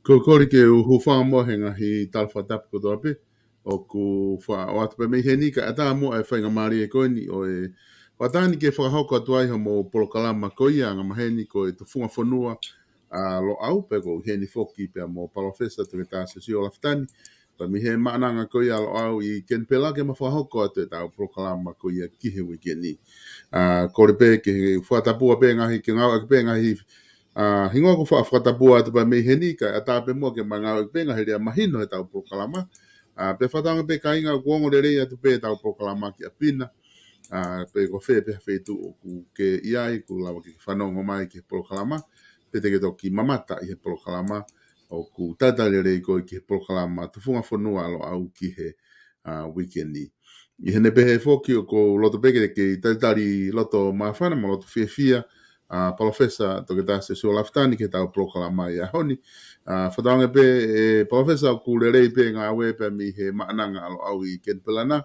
Ko kori ke hu wha mo henga hi talwhatap ko toape. O ku wha o atu pe mei he ni ka ata mo e whainga maari e koe ni o e watani ke whakahoko atu ai ho mo polokalama ko ia nga maheni ko e tufunga whanua lo au pe ko he ni foki pe mo palofesa tu ke tāse si o laftani. Pa mi he maananga ko ia lo au I ken pela ke ma whakahoko atu e tau polokalama ko ia kihe wiki ni. Kore pe ke whatapua pe ngahi ke ngau pe ngahi hingo ko whakatapua atu pa mei he ni ka ata pe mo ke mangau pe ngahi rea mahino e tau polokalama. Pe whatanga pe ka inga kuongo le rei atu pe tau polokalama ki a pina. Pe ko fe pe fe tu ku ke iai ku lawa ki whanongo mai ki polokalama. Pe te ke toki mamata I he polokalama. O ku tata le rei ko ki he polokalama. Tu funga whanua alo au ki he weekendi. I hene pe he foki o ko loto peke ke tatari loto mawhana mo loto fia fia. Palofesa to ke tase so laftani ke tau polokalama I a honi. Whatanga pe palofesa ku le rei pe ngā we pe mi he maananga alo au I ken pelana.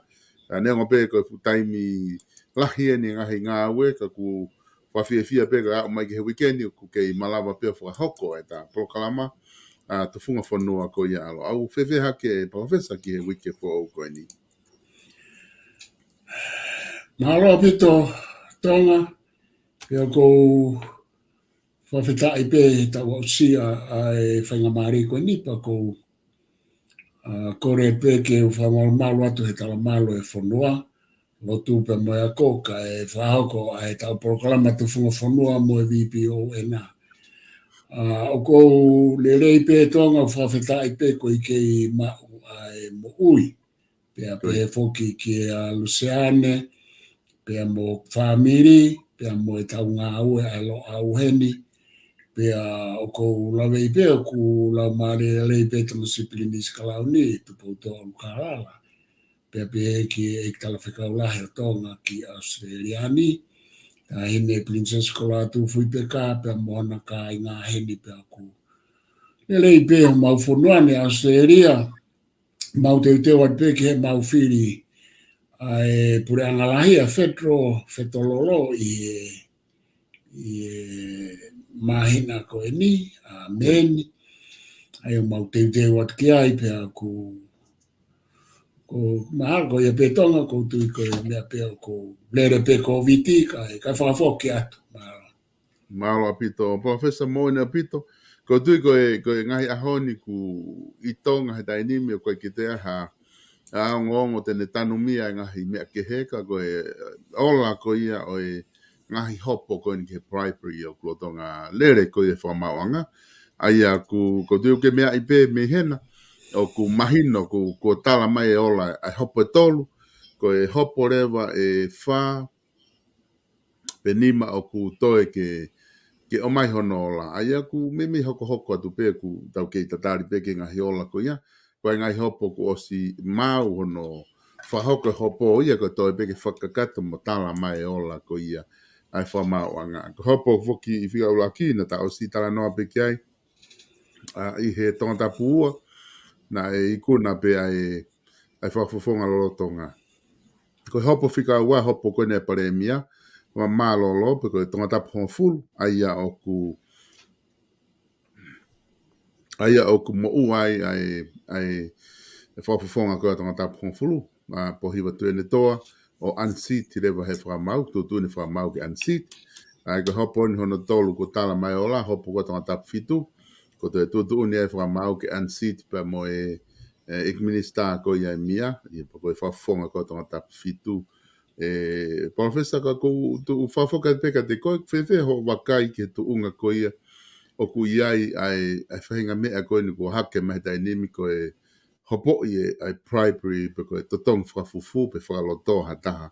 Nengo pe ko taimi lahi ni ngahi ngā we ka ku whawhiawhia pe ka mai ki he weekendi ku kei malawa pe whakahoko e tā polokalama te funga whanua ko ia alo. Au whewheha ke palofesa ki he wike po au koe ni. Mahalo apito tonga pia ko whawhetai pe tau au sia ai whainga maari koe ni pa ko kore pe ke whamalo atu he tala malo e whanua. Lo tupe mo e koka e whahoko ai tau polokalama tu funga whanua mo e VPO e nā. O kou le rei pe tonga whawhetai pe ko I kei mau ai mo ui. Pea pe foki ki a Luciane, pea mo whamiri, pea mo e tau ngā ue au heni. Pea o kou lawe I pe o ku lau maare rei pe tamu sipilinis kalau ni, tupu to Lukarala. Pea pe ki e tala whekau lahe o tonga ki Australiani. Ta hine Princess Kolatu fui pe ka, pea mohana ka I ngā heni pea ku. Rei pe o mau whonuane Australia, mau te wat pe ki he mau whiri. Ai pure angalahia whetololo I mahina ko e ni, meni. Ai o mau te wat ki ai pea ku mahal ko ia pe tonga ko tui ko mea pea ko lere pe ko viti kai whakafoki atu. Mahalo apito. Professor Moine apito. Ko tui ko ngahi ahoni ku I tonga he tainimi o koe ki te aha ngongo tene tanumia ngahi mea ke heka ko ola ko ia o ngahi hopo ko ni ke primary o kulotonga lere ko e whamawanga. Aia ko tui ke mea ipe me hena. O ku mahino ko tala mai ola ai hopo e tolu ko e hopo rewa e wha penima o ku toe ke o mai hono ola aia ku mimi hoko atu pe ku tau ke tatari pe ke ngahi ola ko ia ko ngai hopo ku osi mau hono whahoko hopo ia ko toe pe ke whakakato mo tala mai ola ko ia ai whamauanga ko hopo foki I whia ula ki na ta osi tala noa pe ki ai I he tonga tapua na e ikuna pe ai whafofonga lolotonga. Ko hopo whika ua hopo koe ne paremia, ma malolo, pe koe tonga tapu hon fulu, aia oku mo uai ai whafofonga koe tonga tapu hon fulu, po hiwa tuene toa, o unseat rewa he whamau, tuene whamau ke unseat, ai ko hopo ni hono tolu ko tala mai ola, hopo koe tonga tapu fitu, ko te tuene he whamau ke unseat pa mo ik minister ko ia mia I po ko whafonga ko tonga tapu fitu professor ka ko tu whafoka peka te ko whewhe ho wakai ke tu unga ko ia o ku iai ai whahinga mea ko ni ko hake mai dynamic ko hopo ai primary pe ko totong whafufu pe whaloto hataha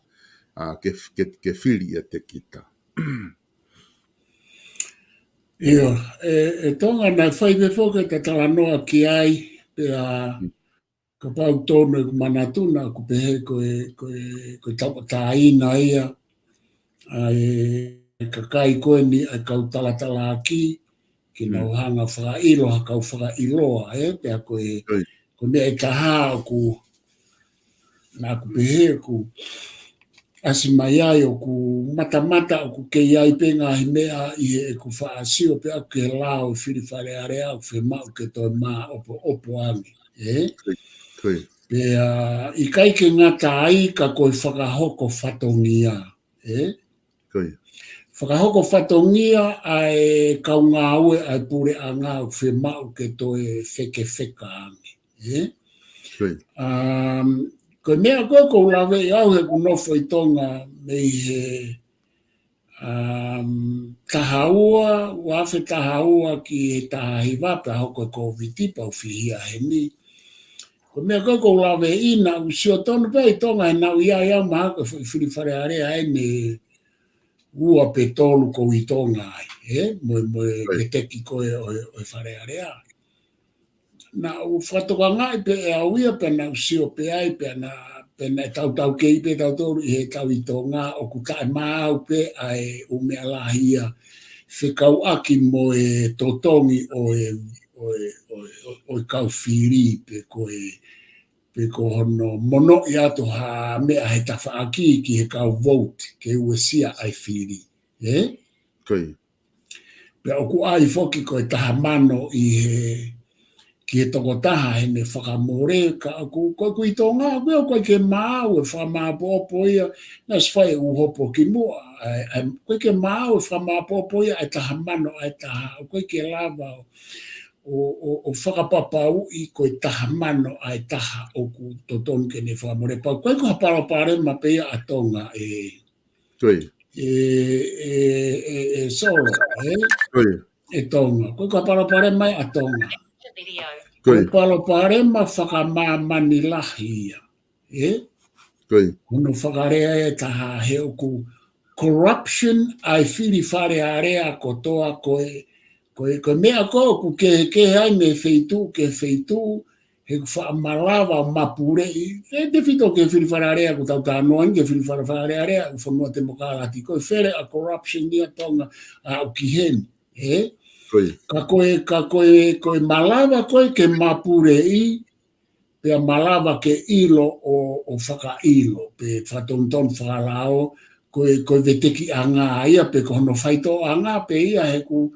ke whiri te kita. Ia, tonga na whaive whoka te talanoa ki ai pe ka pau tōnu I manatuna ku pehe koe tapatāina ia ai ka kai koe ni ai kau talatala aki ki nau hanga whakailo ha kau whakailoa pea koe mea I taha ku nā ku pehe ku asi mai ai o ku mata o ku ke ai penga hi mea i e ku whaasio pe au ke lao whiri whare area o whi mau ke toi mā opo angi. Koi. Pe i kai ke ngata ai ka koe whakahoko whatongia. Koi. Whakahoko whatongia ai kau ngā ue ai pure a ngā o whi mau ke toi wheke wheka angi. Koi. Ko mea koe ko lawe i au he kunofo i tonga me he tahaua, wafe tahaua ki he tahahiwapa hoko ko vitipa o whihia he ni. Ko mea koe ko lawe ina usio tonu pe i tonga he nau ia ia maha ko whiwhare area ai me ua pe tolu ko i tonga ai. Moe ke teki koe o whare area. Na u whatoka ngai pe e au ia pe na usio pe ai pe na tau kei pe tau toru i he tau i tonga o ku tae mau pe ai o mea lahia whekau aki mo e totongi o e kau whiri pe ko hono mono i ato ha mea he tawhaaki ki he kau vote ke uesia ai whiri. Koi. Pe o ku ai foki ko e taha mano i he ki he toko taha he me whakamore ka aku koe i tonga koe ke māu e whamāpopo ia na swai uhopo ki mua koe ke māu e whamāpopo ia e taha mano e taha koe ke lava o whakapapau i koe taha mano e taha o ku totonu ke ne whamore pau koe ko haparo pare ma pe ia a tonga Koi. solo Koi. e tonga koe ko haparo pare mai a tonga Koi. palo pare ma whakamāmani lahi ia. Koi. Hono whakarea e taha he oku corruption ai whiri whare area ko toa koe mea ko ku ke ai me feitu ke feitu he whaamalawa mapure i te whito ke whiri whare area ko tau tānoan ke whiri whare area u whanua te mokalati koe where a corruption nia tonga a o kiheni. Ka koe malawa koe ke mapure i, pe malawa ke ilo o whaka ilo, pe whatonton whakalao, koe veteki anga ia, pe kono whaito anga, pe ia he ku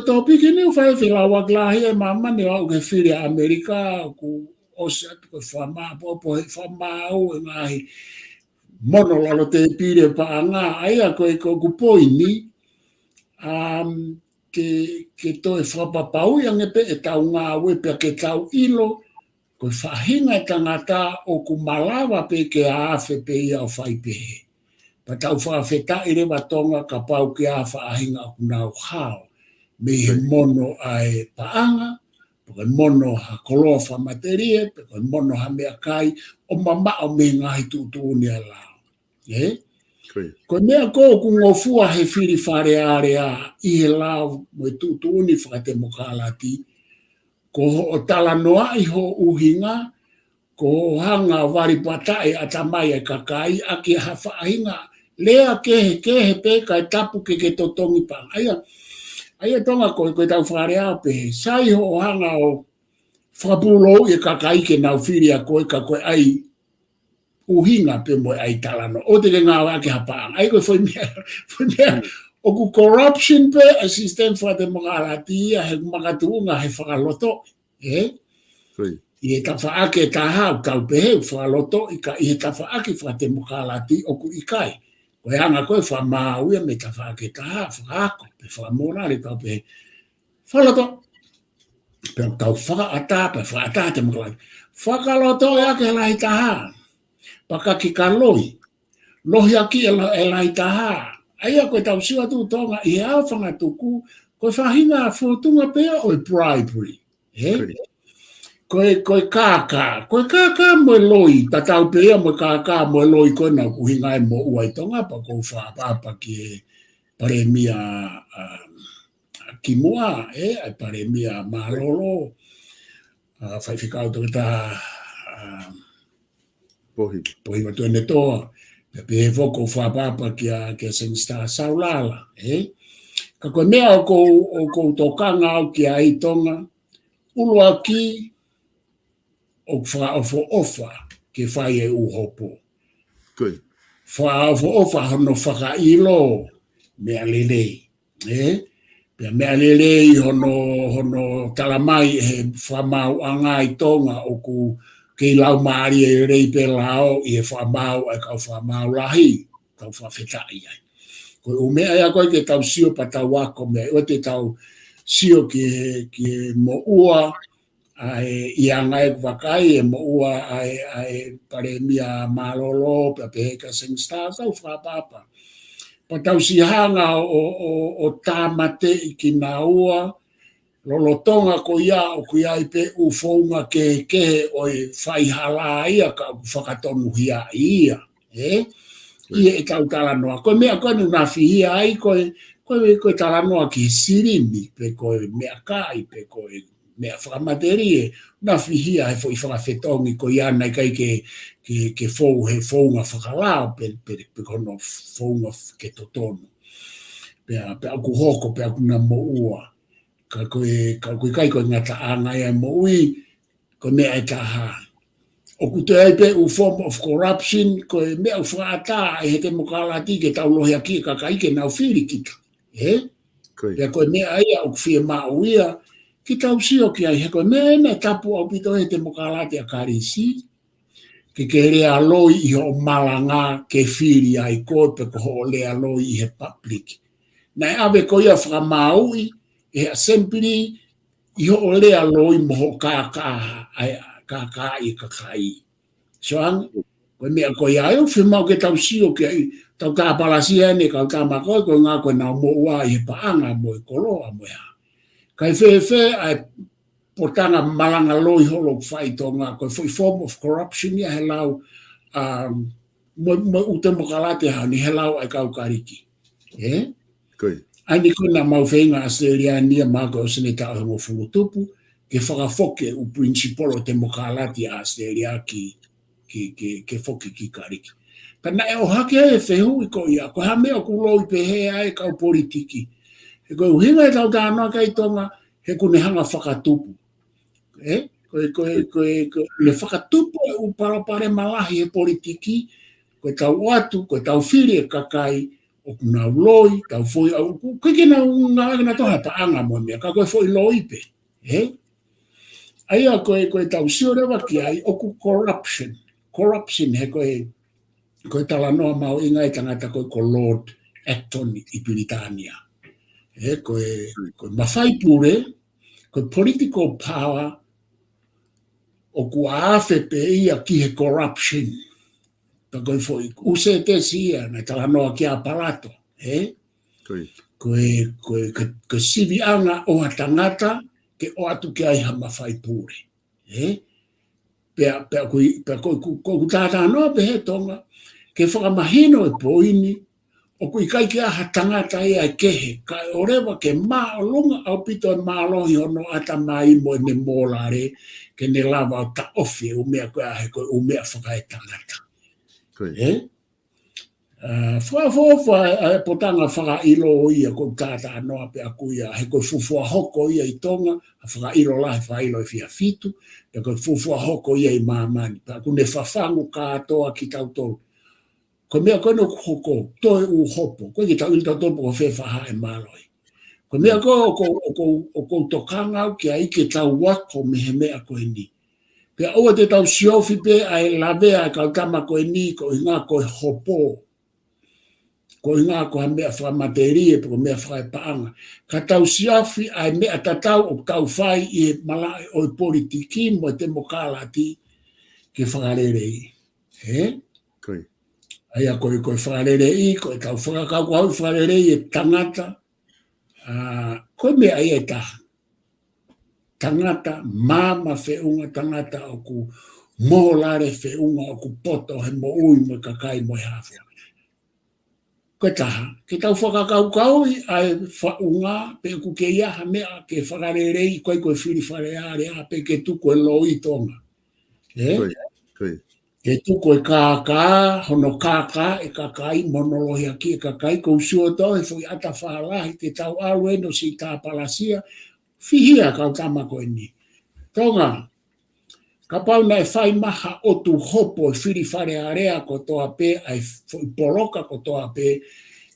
tau piki ni whai whilawa glahi e mamani au ke whiri Amerika, ku osat koe whamapopo he whamau e ngahi mono lalo te pire pa anga, aia koe ku poini, ke toe whapapau i ange pe e tau ngā wepe ke tau ilo, koe whahinga tangata o ku malawa pe ke awhe pe ia o whai pehe. Pa tau whawheta i rewa tonga ka pau ke a whahinga o ku nau hao, me he mono ai paanga, pe mono ha koloa whamaterie, pe mono ha mea kai, o mama o me ngahi tuutuni a lao. Ko mea ko ku ngofua he whiri whare area i he lao mo tuutuni whakatemokalati, ko o tala noa i ho uhinga, ko hanga wari patai a tamai e kakai, a ki ha whaahinga, lea kehe pe kai tapu ke totongi pang. Aia tonga koe tau whare ape, sai ho hanga o whapulou e kakai ke nau whiri a koe ka koe ai, uhinga pe mo ai talano o te ngā wake hapang ai ko foi mea o ku corruption pe assistant for the morality he magatunga he whakaloto i e ta whaake ta hau tau pe he whakaloto i ka i he ta whaake for the morality o ku ikai ko hanga koe whamau ia me ta whaake ta hau whakako pe whamorale tau pe whakaloto pe tau whakaata pe whakaata te morality whakaloto ia ke lai ta hau paka ki ka loi, lohi aki e lai taha. Aia koe tau siwa tu tonga i hao whanga tuku, koe whahinga whotunga pea o bribery. Koe kaka mo loi, ta tau pea mo kaka mo loi koe na kuhinga e mo uai tonga, pa kou whaapapa ki e paremia kimua, ai paremia marolo, whaiwhikau toka ta Pohi watu ene toa, pe he whoko whapapa ki a Singstar Saulala, Ka koe mea o kou tokanga au ki a i tonga, ulua ki o whaofo ofa ke whai e uhopo. Koe. Whaofa hono whakailo mea lelei. Pea mea lelei hono talamai he whamau anga I tonga o ku kei lau maari e rei pe lao I he whamau e kau whamau lahi. Kau whawhetai ai. Koe o mea ea koe ke tau sio pa tau wako mea. O te tau sio ki mo ua ai ianga e wakai e mo ua ai pare mia malolo pe peka sing star tau whapapa. Pa tau si hanga o tamate I ki na ua lolotonga ko ia o kuia I pe u founga ke o whai hala ia ka whakatonu hia ia. Ia e tau talanoa. Koe mea koe nuna whihia ai koe talanoa ki sirimi pe koe mea kai pe koe mea whakamaterie na whihia he fo I whakawhetongi ko iana I kai ke fou he founga whakalao pe kono founga ke totonu. Pe aku hoko pe aku na mo ua. Ka koe kai koe ngata anga ia mo ui ko mea e taha. O kuto ai pe u form of corruption koe mea u whaata he te mokalati ke tau lohi aki ka kai ke nau whiri kita. Pe koe mea ia o kuwhia maa uia ki tau sio ki ai, he koe mea tapu au pito he te mokalate a karisi, ke rea loi I ho malanga ke whiri ai koe pe ko ho lea loi I he public. Nai ave ko ia whakamaui, he assembly I ho lea loi moho kaka I kakai. Soang, koe mea koe ai, o whimau ke tau sio ki ai, tau tā palasia ne kau tā makoi, koe ngā koe nau mo ua I he paanga mo I koloa mo ia. Kai whewhe ai potanga malanga loi holo whai tonga koe foi form of corruption ia he lau mo ute mokalate hani he lau ai kau kariki. Ai ni kuna mau whenga Australiania mako o sene tau hengo whungutupu ke whakafoke u principolo te mokalate a Australia ke foke ki kariki. Kana e o hake e whehu I ko ia, ko ha mea ku loi pe he ai kau politiki. He koe uhinga e tau tānoa kai tonga, he kune hanga whakatupu. Koe le whakatupu e uparapare malahi he politiki, koe tau atu, koe tau whiri e kakai, o kuna loi, tau foi au, koe kena ngā toha paanga mo mea, ka koe foi loi pe. Aia koe tau sio rewa ki ai, oku corruption. Corruption he koe talanoa mau inga I tangata koe ko Lord Acton I Britania. Koe mawhai pure, koe political power o kua awhe pe ia ki he corruption. Ta koe foi use te sia na talanoa ki a palato. Koe sivi anga o a tangata ke o atu ki ai ha mawhai pure. Pea koe tātā noa pe he tonga ke whakamahino e poini o kui kai ki aha tangata ia kehe, kai o rewa ke maa o lunga au pito e maa lohi hono ata mai mo e me mōlare ke ne lava o ta ofi o mea koe ahe koe o mea whakae tangata. Whaafofa potanga whaka ilo o ia koe tāta anoa pe aku ia, he koe fufua hoko ia I tonga, a whaka ilo lahi wha ilo I fia fitu, pe koe fufua hoko ia I mamani, pe aku ne whawhangu kātoa ki tau tolu. Ko mea koe no hoko, toe u hopo, koe ki tau ilta topo ko whewhaha e maloi. Ko mea koe o kou tokanga au ki a ike tau wako me he mea koe ni. Pea oa te tau siofi pe ai lavea kau tama koe ni ko inga koe hopo. Ko inga koe mea whamaterie pe ko mea whae paanga. Ka tau siofi ai mea tatau o tau whai I malai o politiki mo te mokalati ke whakarerei. Koe. Aia koe whakarerei, koe tau whakakau ko hau whakarerei e tangata. Koe mea ai e taha. Tangata, mama whiunga tangata o ku moholare whiunga o ku poto he mo ui mo kakai mo hawhia. Koe taha, ke tau whakakau kaui ai whaunga pe ku ke iaha mea ke whakarerei koe whiri whareare a pe ke tuku e loi tonga. Koe. Ke tuko e kākā, hono kākā, e kākai, monolohi aki e kākai, kou sua tau, e fui ata whaalahi, te tau alu eno si tā palasia, whihia kau tama koe ni. Tonga, ka pau na e whai maha o tu hopo e whiri whare area ko toa pe, ai poloka ko toa pe,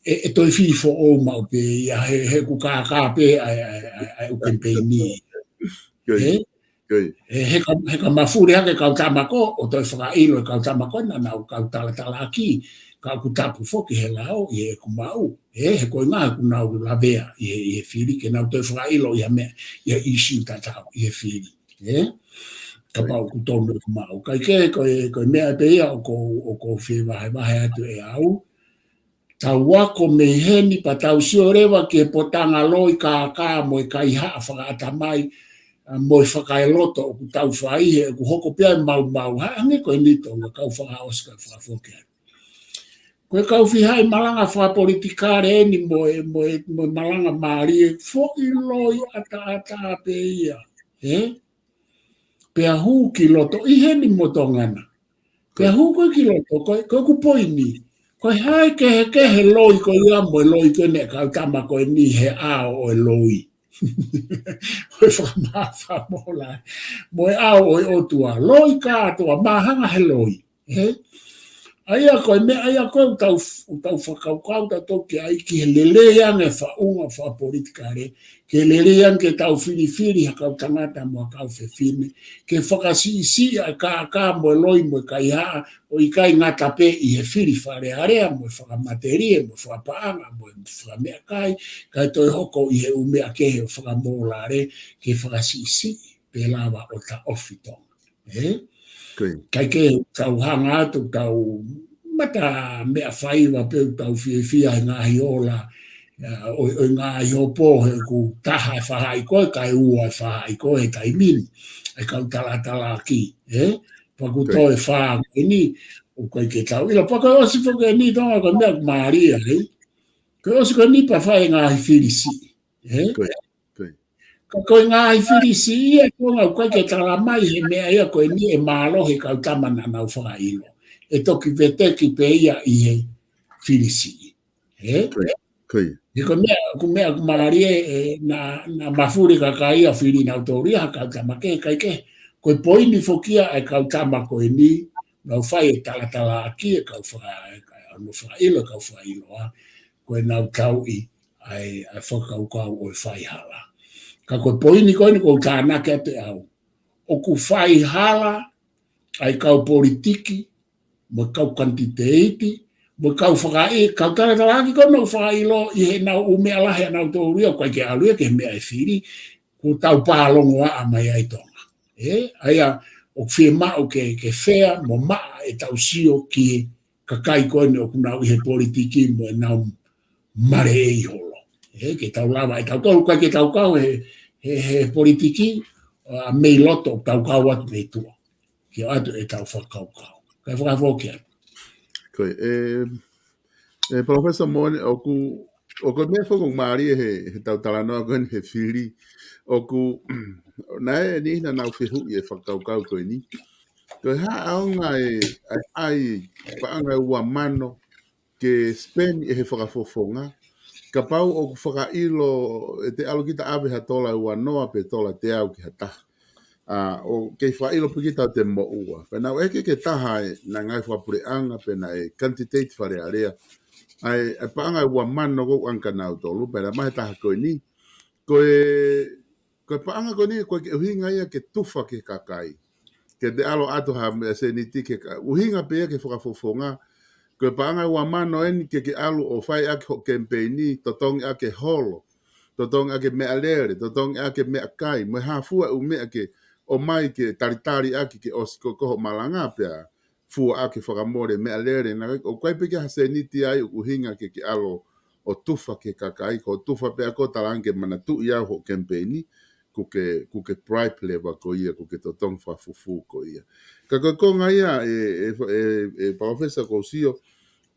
e toi whiri fo o mau pe, ia he ku kā pe ai ukempeni. He ka mafuri hake kau tamako, o toi whakailo e kau tamako, na nau kau tala aki, kau ku tapu foki he lao, i e ku mau, he koe ngā ku nau lavea, i he whiri, ke nau toi whakailo i a isi tatau, i he whiri. Ka pau ku tonu ku mau. Kai ke koe mea pe ia o ko whiwahe atu e au. Tau wako me heni pa tau sio rewa ke potanga loi ka mo i kai haa whakaatamai mo i whakailoto o ku tau whaihe ku hoko pia mau hange koe nito nga kau whakaoska whakafoke. Koe kau whihai malanga whapolitikare eni mo malanga maari e whoki loi ata pe ia. Pea hu ki loto, i heni motongana. Pea hu koe ki loto, koe ku poini. Koe hai kehe loi koe ia mo loi koe ne kau tama koe ni he ao o loi. Koe whamawha mola. Mo e ao o otua. Loi ka atua, mahanga he loi. Aia koe me, aia koe tau whakaukau ta toki ai ki he leleang e whaunga whapolitikare. Ke leleang ke tau whiri hakau tangata mo kau whiwhine. Ke whakasi a ka mo loi mo kai haa o i kai ngata pe i he whiri whare area mo whakamaterie mo whapaanga mo whamea kai. Kai toi hoko i he umea kehe o whakamolare ke whakasi pe lawa o ta ofitonga. Kai ke tau hanga atu tau mata mea whaiwa pe tau whia ngahi ola o ngahi opo he ku taha e whahai koe kai ua e whahai koe kai min e kau tala ki paku toe whaa ni o koe ke tau ila paka osi whake ni tonga ka mea maaria koe osi koe ni pa whai ngahi whirisi ka koe ngahi whirisi ia tonga koe ke tala mai he mea ia koe ni e maalohe kau tamana nau whakailo e toki veteki pe ia i he whirisi Ku mea kumarie na mafuri ka ia whiri na autoria kau tamake kai ke koe poini fokia e kau tamako e ni nau whai e tala aki e kau whakailo kau whakailo koe nau tau i ai whakaukau o whai hala. Ka koe poini koe ni kou tānake ate au. O ku whai hala ai kau politiki, mo kau kantiteiti, mo kau whakai, kau tala ki koe nau whakailo i he nau umea lahe nau tōria koe ke aluia ke mea e whiri, ko tau pālongo a mai ai tonga. Aia o whie mao ke whea mo maa e tau sio ki kakai koe ni o kunau i he politiki mo e nau mare e i holo. Ke tau lava e tau tolu kai ke tau kau he politiki a mei loto tau kau atu mei tua. Ki atu e tau whakau kau. Kai whakawoke atu. Koe, Professor Mone, o koe mea whakong maari he tau talanoa koe he whiri, o ku nae ni na nau whihu i e whakau kau koe ni. Koe aonga ai paanga ua mano ke Spain e he whakafofonga, ka pau o whakailo e te alo kita awe ha tola ua noa pe tola te au ki ha taha. O kei whailo pikita te mo ua. Pena o eke ke taha na ngai whapureanga pena e quantitative whare area. Ai paanga ua mano kou anka nau tolu, pena mahe taha koe ni. Koe paanga koe ni, koe ke uhinga ia ke tufa ke kakai. Ke te alo ato ha se ni ti ke uhinga pe ia ke whakafofonga. Koe paanga ua mano eni ke alu o whai ake ho campaigni, totongi ake holo, totongi ake mea lere, totongi ake mea kai, me hafua u mea ke o mai ke taritari ake ke osiko koho malanga pea, fua ake whakamore mea lere, o koe peke hase niti ai u hinga ke alo o tufa ke kakai, ko tufa pea ko talange mana tu iau ho campaigni, kuke bribe lewa ko ia, kuke totong whafufu ko ia. Ka ko ngai e Professor Kosio,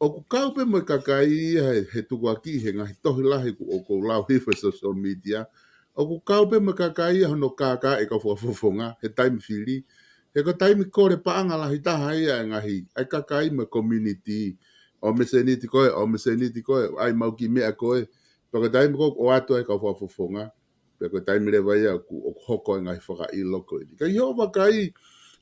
o ku kaupe mo kakai he tukuaki he ngahi tohi lahi ku o ko lau hifa social media, o ku kaupe mo kakai hono kaka e ka fuafufonga, he time fili, he ko time kore paanga lahi taha ia ngahi, ai kakai mo community, o meseniti koe, ai mauki mea koe, paka time ko o ato e ka fuafufonga, paka time lewa ia ku o hoko ngahi whaka ilo koe. Ka iho wakai,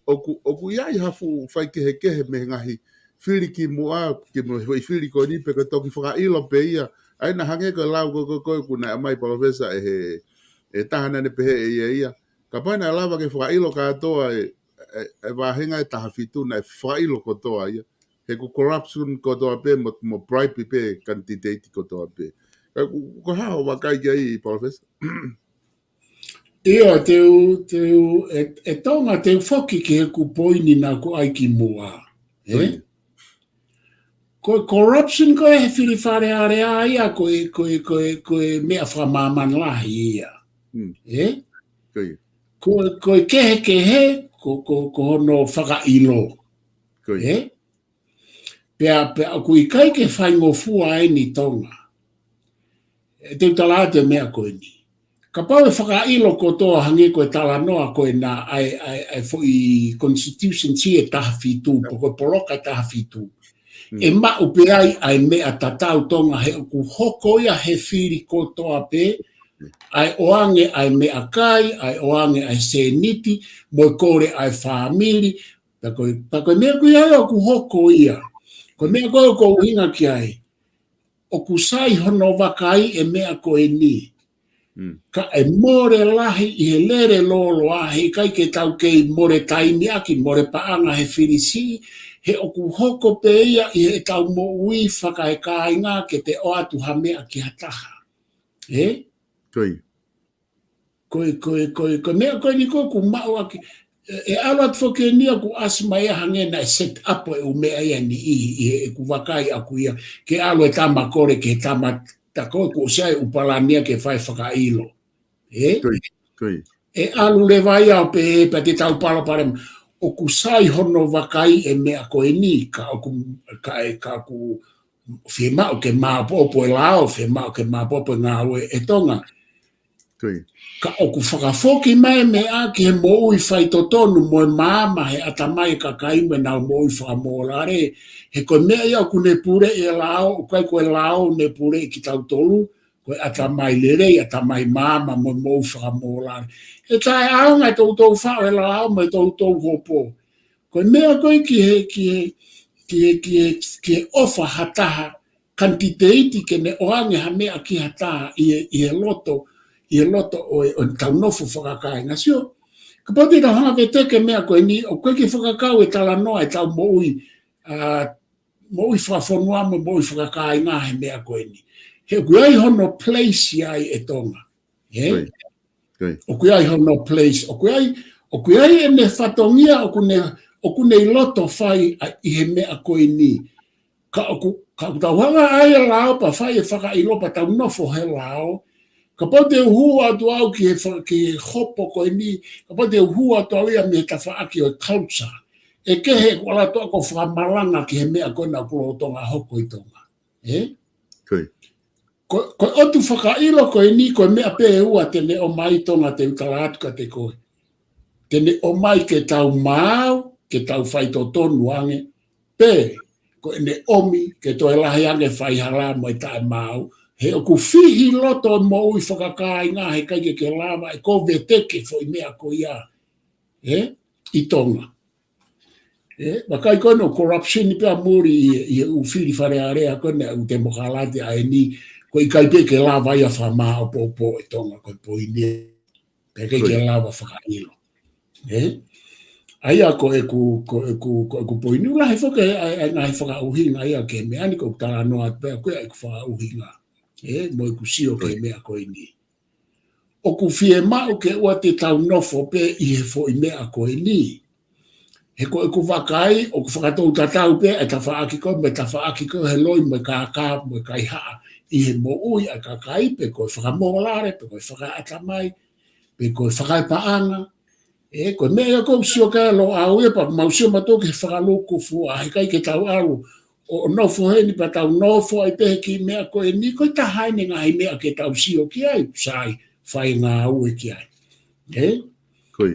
oku ia I hafu fai kehe me ngahi whiri ki mua ki mo whiri ko ni pe ka toki whakailo pe ia aina hange ka lau ko kuna mai profesa e tahana ne pehe ia ka paina lava ke whakailo ka toa e wahenga e taha fitu na e whakailo ko toa ia he ku corruption ko toa pe mo bribe pe candidate ko toa pe ko hao wakai ai profesa Ia, e tonga te whoki ke ku poini na ko ai ki mua. Ko corruption ko e whiri whare are a ia ko e mea whamaman lahi ia. Ko e kehe ko hono whakailo. Pea ku I kai ke whaingo fua e ni tonga. E te utala te mea ko ni. Ka pau e whakailo ko toa hangi ko e tala noa ko e na ai fo I constitution si e taha fitu, poko poloka e taha fitu. E ma upe ai mea tatau tonga he ku hoko ia he whiri ko toa pe, ai oange ai mea kai, ai oange ai seniti, mo kore ai whamiri, tako mea kui ai o ku hoko ia. Ko mea koe ko uhinga ki ai, o ku sai hono wakai e mea ko e ni. Ka e more lahi I he lere lolo ahi kai ke tau kei more taimi aki more paanga he whirisi he oku hoko pe ia I he tau mo ui whaka e kāinga ke te o atu ha mea ki hataha. Koe mea koe ni ku mau aki e alat foke nia ku asma ia hangena e set up e umea ia ni I ku wakai aku ia ke alo e tama kore ke tama ta koe ku sai upalania ke fai whakailo. E alu le vai au pe te tau pala pare o ku sai hono wakai e mea koe ni ka ku whima o ke māpopo e lao, whima o ke māpopo e ngā ue e tonga. Ka o ku whakafoki mai mea ki he mo ui whai totonu mo e māma he atamai ka kaime nau mo ui whakamorare. He koe mea iau ku ne pure e lao, koe lao ne pure ki tau tolu, koe atamai lerei, atamai māma mo ui whakamorare. E tae aonga tau whao e lao mo tau hopo. Koe mea koe ki he ofa hataha kantiteiti ke ne oange ha mea ki hataha I he loto o tau nofo whakakai ngasio. Ka poti ta hanga ke teke mea koe ni, o koe ki whakakau e tala noa e tau mo ui whakafonua mo ui whakakai ngā he mea koe ni. He koe ai hono place ai e tonga. O koe ai hono place, o koe ai e ne whatongia o kune I loto whai I he mea koe ni. Ka tau hanga ai e lao pa whai e whakailopa tau nofo he lao, ka pote hua tu au ki hopo koe ni, ka pote hua tu au ia me ta whaaki o culture. E kehe wala toa ko whamalanga ki he mea koe na kulo tonga hoko I tonga. Koe otu whakailo koe ni koe mea pe hua tene o mai tonga te utala atu ka te koe. Tene o mai ke tau mau, ke tau whai to tonu ange, pe koe ne omi ke toi lahi ange whai hala mo e tae mau, he o ku whihi loto mo ui whakakai ngā he kai ke lava e ko veteke fo I mea ko ia. I tonga. Wakai koe no corruption I pia muri I u whiri whare area koe ne u te mokalate a ni ko I kai pe ke lava ia whama o popo e tonga koe po I ne pe ke lava whakailo. Aia ko e ku po I nula he whaka e ngā he whakauhinga ia ke mea ni ko tala noa pe koe e ku whakauhinga. Mo I kusio ke mea koe ni. O ku fie mau ke ua te tau nofo pe I he fo I mea koe ni. He ko e ku wakai, o ku whakatou tatau pe, e ta whaaki koe, me ta whaaki koe he loi me kā, me kai haa. I he mo ui a kakai, pe koe whakamolare, pe koe whakaatamai, pe koe whakaipaanga. Koe mea kou sio kai lo au e pa mausio mato ke whakaloko fua, he kai ke tau alu. O nofo he ni pa tau nofo ai pehe ki mea koe ni, koe ta haine ngā hi mea ke tau sio ki ai, sai, whai ngā ue ki ai.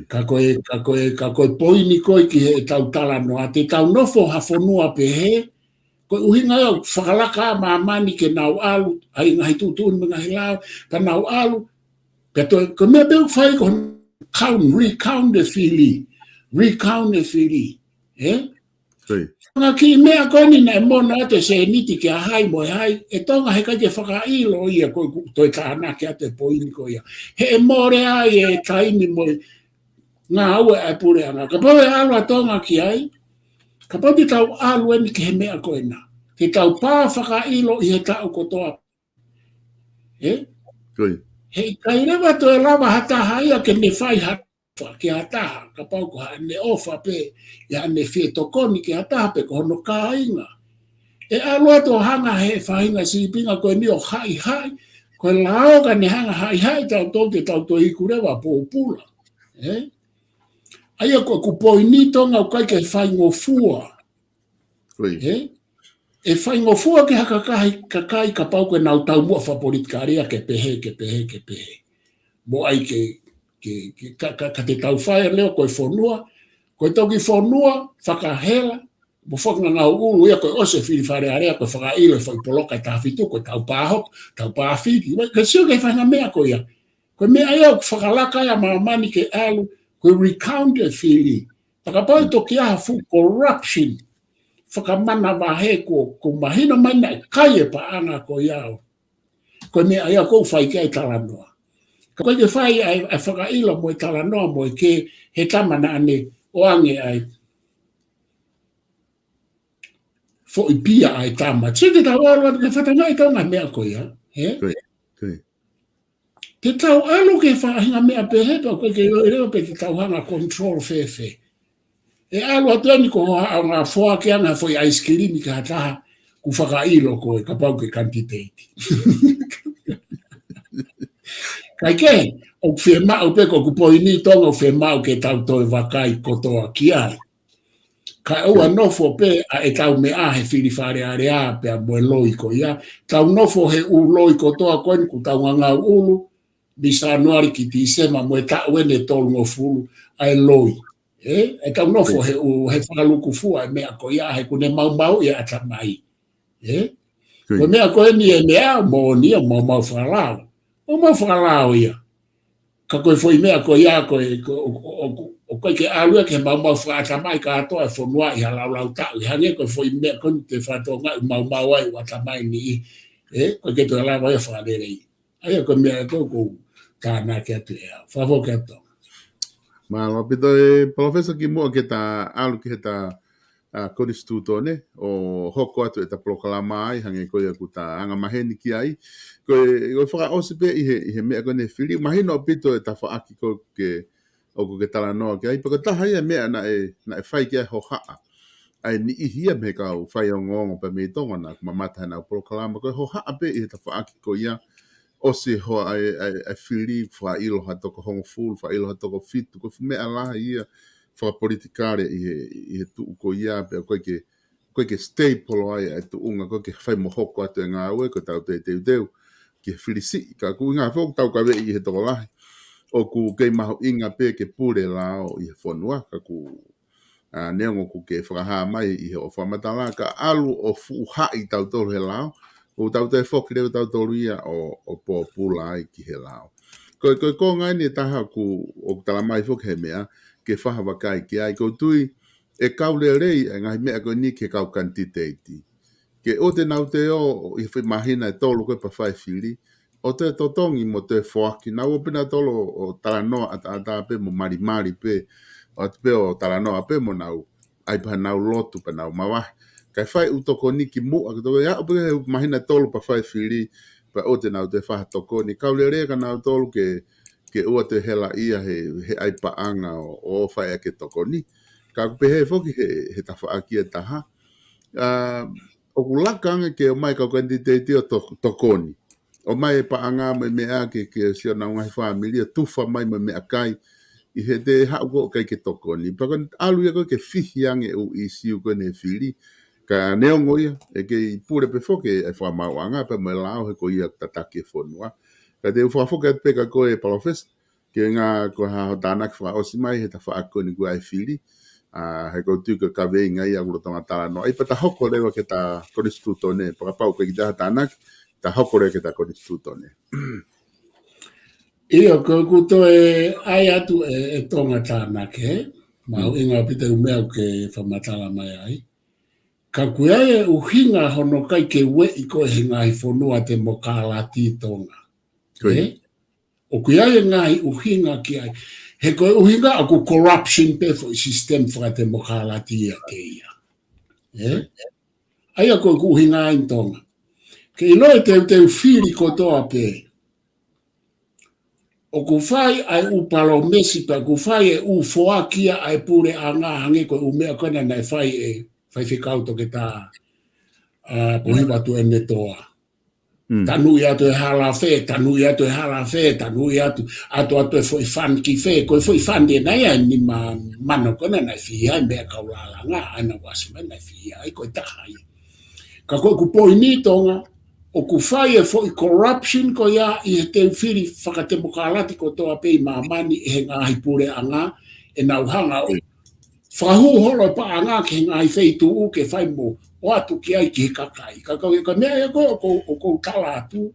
Ka koe poini koe ki he tau tala noa, te tau nofo hafonua pehe, koe uhinga au whakalaka mamani ke nau alu, ai ngā hi tūtūni mga hi lau, ka nau alu, ka toi, koe mea peu whai ko recount the whili, recount e whiri. Koi. Ki mea koe ni na mona ate se niti ki a hai mo hai, e tonga he kai te whakailo ia koe toi tāna ki ate poini ko ia. He e more ai e taimi mo ngā aue ai pure anga. Ka pau e alo a tonga ki ai, ka pau te tau alu eni ki he mea koe na. Te tau pā whakailo i he tau kotoa. Koi. He kai rewa to e lava hata haia ke ne whai hata ki hata, ka pau ko ne ofa pe, ia ne fie tokoni ki hata pe ko hono ka inga. E alua to hanga he whainga si pinga koe ni o hai hai, koe lao ka ne hanga hai hai tau tau te tau to iku rewa po pula. Aia ko kupoi ni tonga o kai ke whaingo fua. E whaingo fua ke haka kai ka pau koe nau tau mua wha politika ke pehe. Mo ai ka te tau whaia leo koe whonua, koe tau ki whonua, whakahela, mo whakanga ngau ulu ia koe ose whiri whare area koe whakailo e whaipoloka e tāwhitu, koe tau pāhok, tau pāwhiti, ka sio kei whainga mea koe ia. Koe mea ia whakalaka ia maamani ke alu, koe recount e whiri, whakapau toki aha fu corruption, whakamana wahe ko mahina maina e kai e paanga koe iau. Koe mea ia kou whaike e talanoa. Ka koe ke whai ai whakailo mo e talanoa mo e ke he tamana ane o ange ai fo i pia ai tama. Tse tau alu ke whatangai tau ngā mea koe ia. Te tau alu ke whahinga mea pehepa koe ke reo pe te tau hanga control fefe. E alu atuani ko ngā whoa ke anga fo i aiskirimi ka hataha ku whakailo koe ka pau ke candidate. Kai ke, o whemau pe ko kupoi ni tonga o whemau ke tau toi wakai kotoa ki ai. Kai ua nofo pe a e tau mea he whiri whare area pe a moe loi ko ia. Tau nofo he u loi kotoa koen ku tau ngau ulu, ni sa anuari ki ti sema moe tau ene tolu ngofulu ai loi. E tau nofo he whakaluku fua e mea ko ia he kune mau ia atamai. Ko mea ko ni e mea mo ni mo mau whakalao. O mau whakalao ia. Ka koe foi mea ko ia o koe ke alua ke mau whakatamai ka atoa e whonua i halau tau. I hange koe foi mea kon te whatonga i mau ai watamai ni i. Koe ke toa lawa e whakalere i. Aia koe mea ko tāna ke atu ea. Whafo ke atu. Malo pito e professor ki mua ke ta alu ki he ta koristuto ne o hoko atu e ta proklama ai hange koe ku ta anga maheni ki ai koe whaka osipe i he mea koe ne whiri mahino pito e ta whaaki ko ke o ko ke tala noa ki ai pako taha ia mea na e whai ki ai ho haa ai ni i hia me kau whai o ngongo pa me tonga na mamata na proklama koe ho haa pe i he ta whaaki ko ia o se ho ai whiri wha ilo ha toko hongo fulu, wha ilo ha toko fitu, koe mea laha ia wha politikare i he tuu ko ia, pe koe ke staple ai tu unga, koe ke whai mohoko atu e ngā ue, koe tau te teu, ke whiri si, ka ku ngā whok tau ka wei i he toko lahi, o ku kei maho inga pe ke pure lao i he whanua, ka ku neongo ku ke whakaha mai i he o whamatala, ka alu o fuhai tau tolu he lao, o tau te whoki reo tau tolu ia o pō pula ai ki he lao. Ko ngai ni taha ku o tala mai whoki he mea, ke whaha wakai ki ai, ko tui e kau le rei, e ngai mea ko ni ke kau kantiteiti. Ke o te nau te o, i whi mahina e tolu koe pa whai whiri, o te totongi mo te whoaki, nau o pina tolo o tala noa ata pe mo mari pe, o te pe o tala noa pe mo nau, ai pa nau lotu pa nau mawahi. Kai whai utoko ni ki mua, ka toko ia upe he mahina tolu pa whai whiri, pa o te nau te whaha toko ni. Kau le rea ka nau tolu ke ua te hela ia he ai paanga o whai ake toko ni. Ka kupe he whoki he ta whaaki e taha. O ku lakanga ke o mai kau kanditeiti o toko ni. O mai e paanga me mea ke sio na ungai whaamilia, tufa mai me mea kai, i he te hauko kai ke toko ni. Paka alu ia koe ke whihi ange u isi u koe ne whiri, ka neongo ia, e ke i pure pe whoke e whamau anga, pe me lao he ko ia tatake whonua. Ka te whafoke at peka koe e palofes, ke ngā ko ha tānak wha osi mai, he ta whaako ni kua e whiri, he ko tuka ka vei ngai a kuro tanga tala no. Ai pa ta hoko rewa ke ta koristuto ne, pakapau ke ki taha tānak, ta hoko rewa ke ta koristuto ne. Ia, ko kuto e ai atu e tonga tānak, he? Ma o inga pita umea ke whamatala mai ai. Ka kuea uhinga hono kai ke we I ko he ngai whonua te mokalati tonga. O kuea ngai uhinga ki ai. He koe uhinga aku corruption pe fo system whaka te mokalati a ke ia. Ai a koe uhinga ai tonga. Ke ilo te whiri kotoa pe. O ku whai ai upalo mesi pa ku whai e u foakia ai pure a ngā hange koe umea kona nei whai e whai whikauto ke tā pohiwa tu ene toa. Tanui atu e hala whē, tanui atu e hala whē, tanui atu e fwoi whan ki whē, koe fwoi whan de nei ai ni mano kona nei whi ai mea kaulala ngā ana wasima nei whi ai koe tahai. Ka koe ku poi ni tonga, o ku whai e fwoi corruption ko ia I he te whiri whakatemokalati ko toa pei mamani e he ngāhi pure a ngā, e nauhanga o. Whahu holo pa a ngā ke ngāhi wheitu u ke whai mo, o atu ki ai ki he kakai. Ka mea e koe o kou tala atu.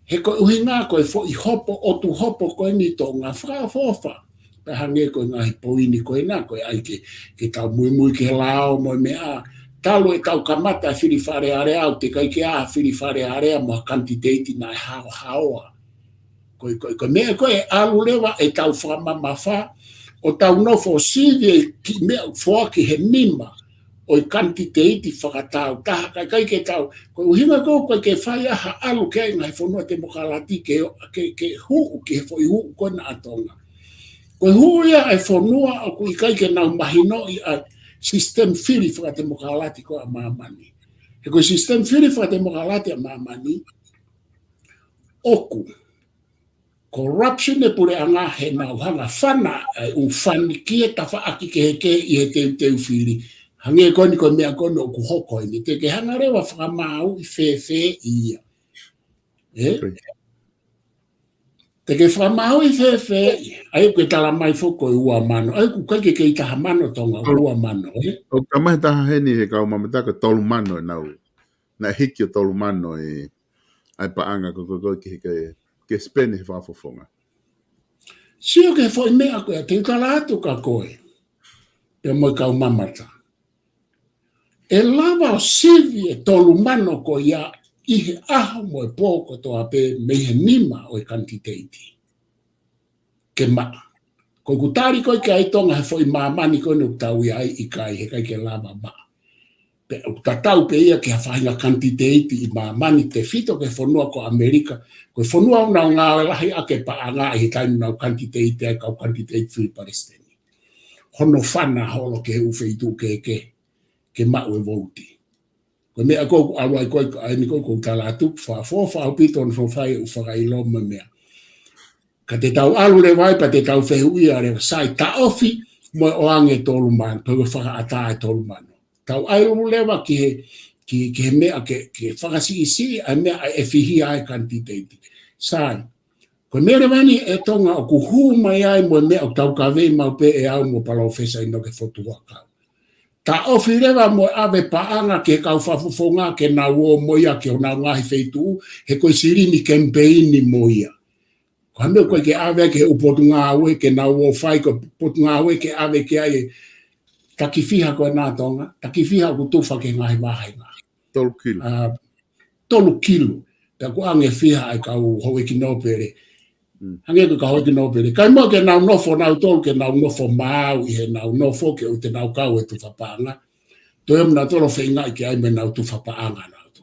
He koe uhi ngā koe fwoi hopo, o tu hopo koe ni tō ngā whakafofa. Pa hange koe ngāhi poini koe nā, koe ai ke tau mui ke lao mo mea talo e tau kamata whiri whare area au te kai ke a whiri whare area mo kantiteiti nai haoa. Koe mea koe alu lewa e tau whamamawha o tau nofo sive ki mea fua ki he nima o I kantiteiti whakatau. Taha kai ke tau, koe uhinga koe ke whai aha alu ke ai ngai whanua te mokalati ke huu ke he whoi huu koe na atonga. Koe huu ia e whanua o kui kai ke nau mahino I a sistem whiri whakatemokalati ko a mamani. He koe sistem whiri whakatemokalati a mamani, oku, corruption e pure anga he nau hanga whana u whani ki e tawha aki ke heke I he teu whiri. Hange koni koe mea koni o ku hoko ini. Te ke hanga rewa whakamau I whewhe ia. Te ke whamau I whewhe, ai koe tala mai whoko I ua mano. Ai ku kai ke itaha mano tonga o ua mano. O ka mai taha heni he kau mamataka tolu mano e nau. Na hiki o tolu mano e ai paanga ko ke spene he whafofonga. Sio ke whoi mea koe, te utala atu ka koe. Pe moi kau mamata. E lava o sivi e tolu mano ko ia I he aho mo e pōko toa pe me he nima o I kantiteiti. Ke maa. Ko kutari koe ke ai tonga he whoi mamani koe nuk tau I ai I kai he kai ke lava maa. Pe tatau pe ia ke hawhainga kantiteiti I mamani te fito ke whanua ko Amerika. Koe whanua unau ngā lahi ake pa a ngā I tainu nau kantiteiti ai kau kantiteiti Fili Palestini. Hono whana holo ke uwheitu ke mau e vouti. Koe mea kou aluai koe ai ni kou tala atu wha upito on whai u whakailo me mea. Ka te tau alu le vai pa te tau whehu ia re sai ta ofi mo o ange tolu mano, pego whaka ata e tolu mano. Tau alu lewa ki he mea ke whakasi isi a mea e whihi ai kantiteiti. Sai, koe mea rewani e tonga o ku huu mai ai mo mea o tau ka vei mau pe e au mo palo whesa ino ke whotu wakau. Ta ofi rewa mo ave paanga ke kau whafufonga ke na uo moia ke o na ngahi wheitu he koe sirini kempeini moia. Ko hame koe ke ave ke upotu ngā ue ke na uo whai ko potu ngā ue ke ave ke ai takiwhiha koe nā tonga, takiwhiha ku tuwha ke ngahi wahainga. 3 kilo. 3 kilo. Pea ku ange whiha ai kau hoi ki nopere. Hange ko ka hoi ki nopere. Kai mo ke nau nofo nau tolu ke nau nofo mau I he nau nofo ke o te nau kau e tu whapaanga. To e mna tolo whainga I ke ai me nau tu whapaanga nau to.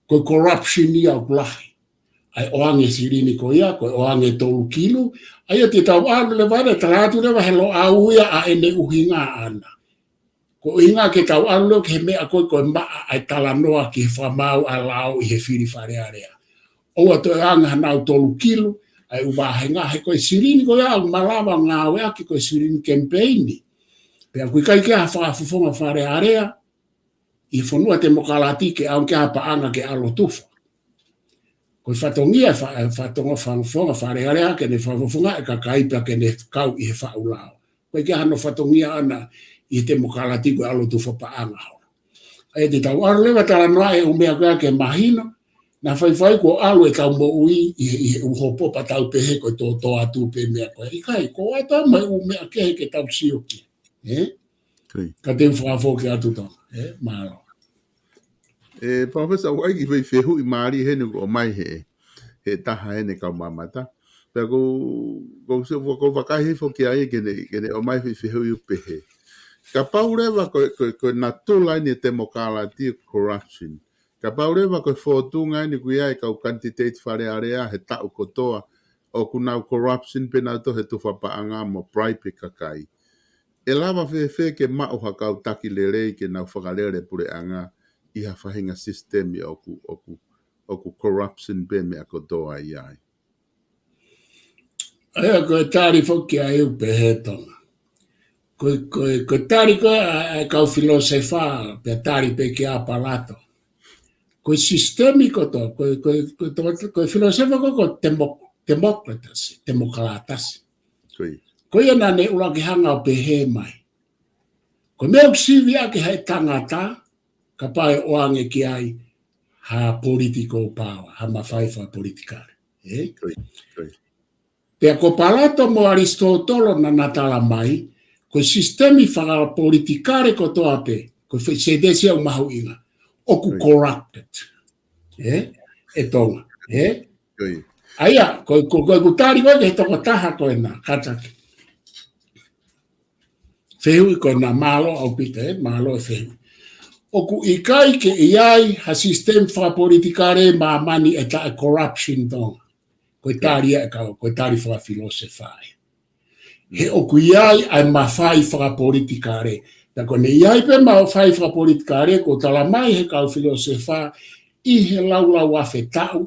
Koe corruption I au plahi. Ai oange sirini ko ia, koe oange 3 kilo. Ai a te tau alu le vare, talatu le wahelo au ia a ene uhinga ana. Ko inga ke tau alu ke mea koe maa ai talanoa ki he whamau a lao I he whiri whare area. Oa to e anga nau 3 kilo. Ai uwahenga he koe sirini ko ia malawa ngā wea ki koe sirini kempeini. Pea kui kai ke a whaafufonga whare area I whanua te mokalati ke au ke a paanga ke alo tufa. Koe whatongia whatonga whanfonga whare area ke ne whaafufonga e ka kaipa ke ne kau I he whaulao. Koe ke hano whatongia ana I te mokalati ko alo tufa paanga. Ai te tau aru lewa tala noa e umea koe ke mahino na fai ko alo e ka mo ui i uhopo pa tau pehe ko to atu pe mea ko i kai ko ata mai u mea ke tau sioki ka te whakafo ke atu to malo Professor wai ki fai fehu i maari he o mai he taha he ne kau mamata pe ko wakahi fo ki ai ke o mai fehu i pehe ka paurewa ko na tula ni te mokala ti corruption ka paurewa ko fotunga ni kuia ka quantitative fare area he tau kotoa o kuna corruption penalto he tu whapaanga mo private kakai e lava fe ke ma o haka taki lere ke na whakalere pure anga i ha whahinga system i oku corruption pe me a kotoa i ai ai ko tari fo ki ai u pehe tonga ko tari ko ka filosofa pe tari pe ke a palato ko sistemiko to ko filosofa ko demokratas ko ia ne ula ki hanga pe he mai ko me uksivi ake hai tangata ka pai oange ki ai ha political power ha mafaifa politikare pe ko palato mo Aristotolo na natala mai ko sistemi whaka politikare ko to ape ko se desia mahu inga oku corrupted e tonga aya ko tari ko ke to taha ko na kataki fehu ko na malo au pite malo fehu oku ikai ke iai ha system fa politikare ma mani eta corruption tonga ko tari ko tari fa filosofai he oku iai ai mafai fa politikare da ko ne iai pe ma fai fa politikare ko tala mai he ka filosofa i he laula wa fetau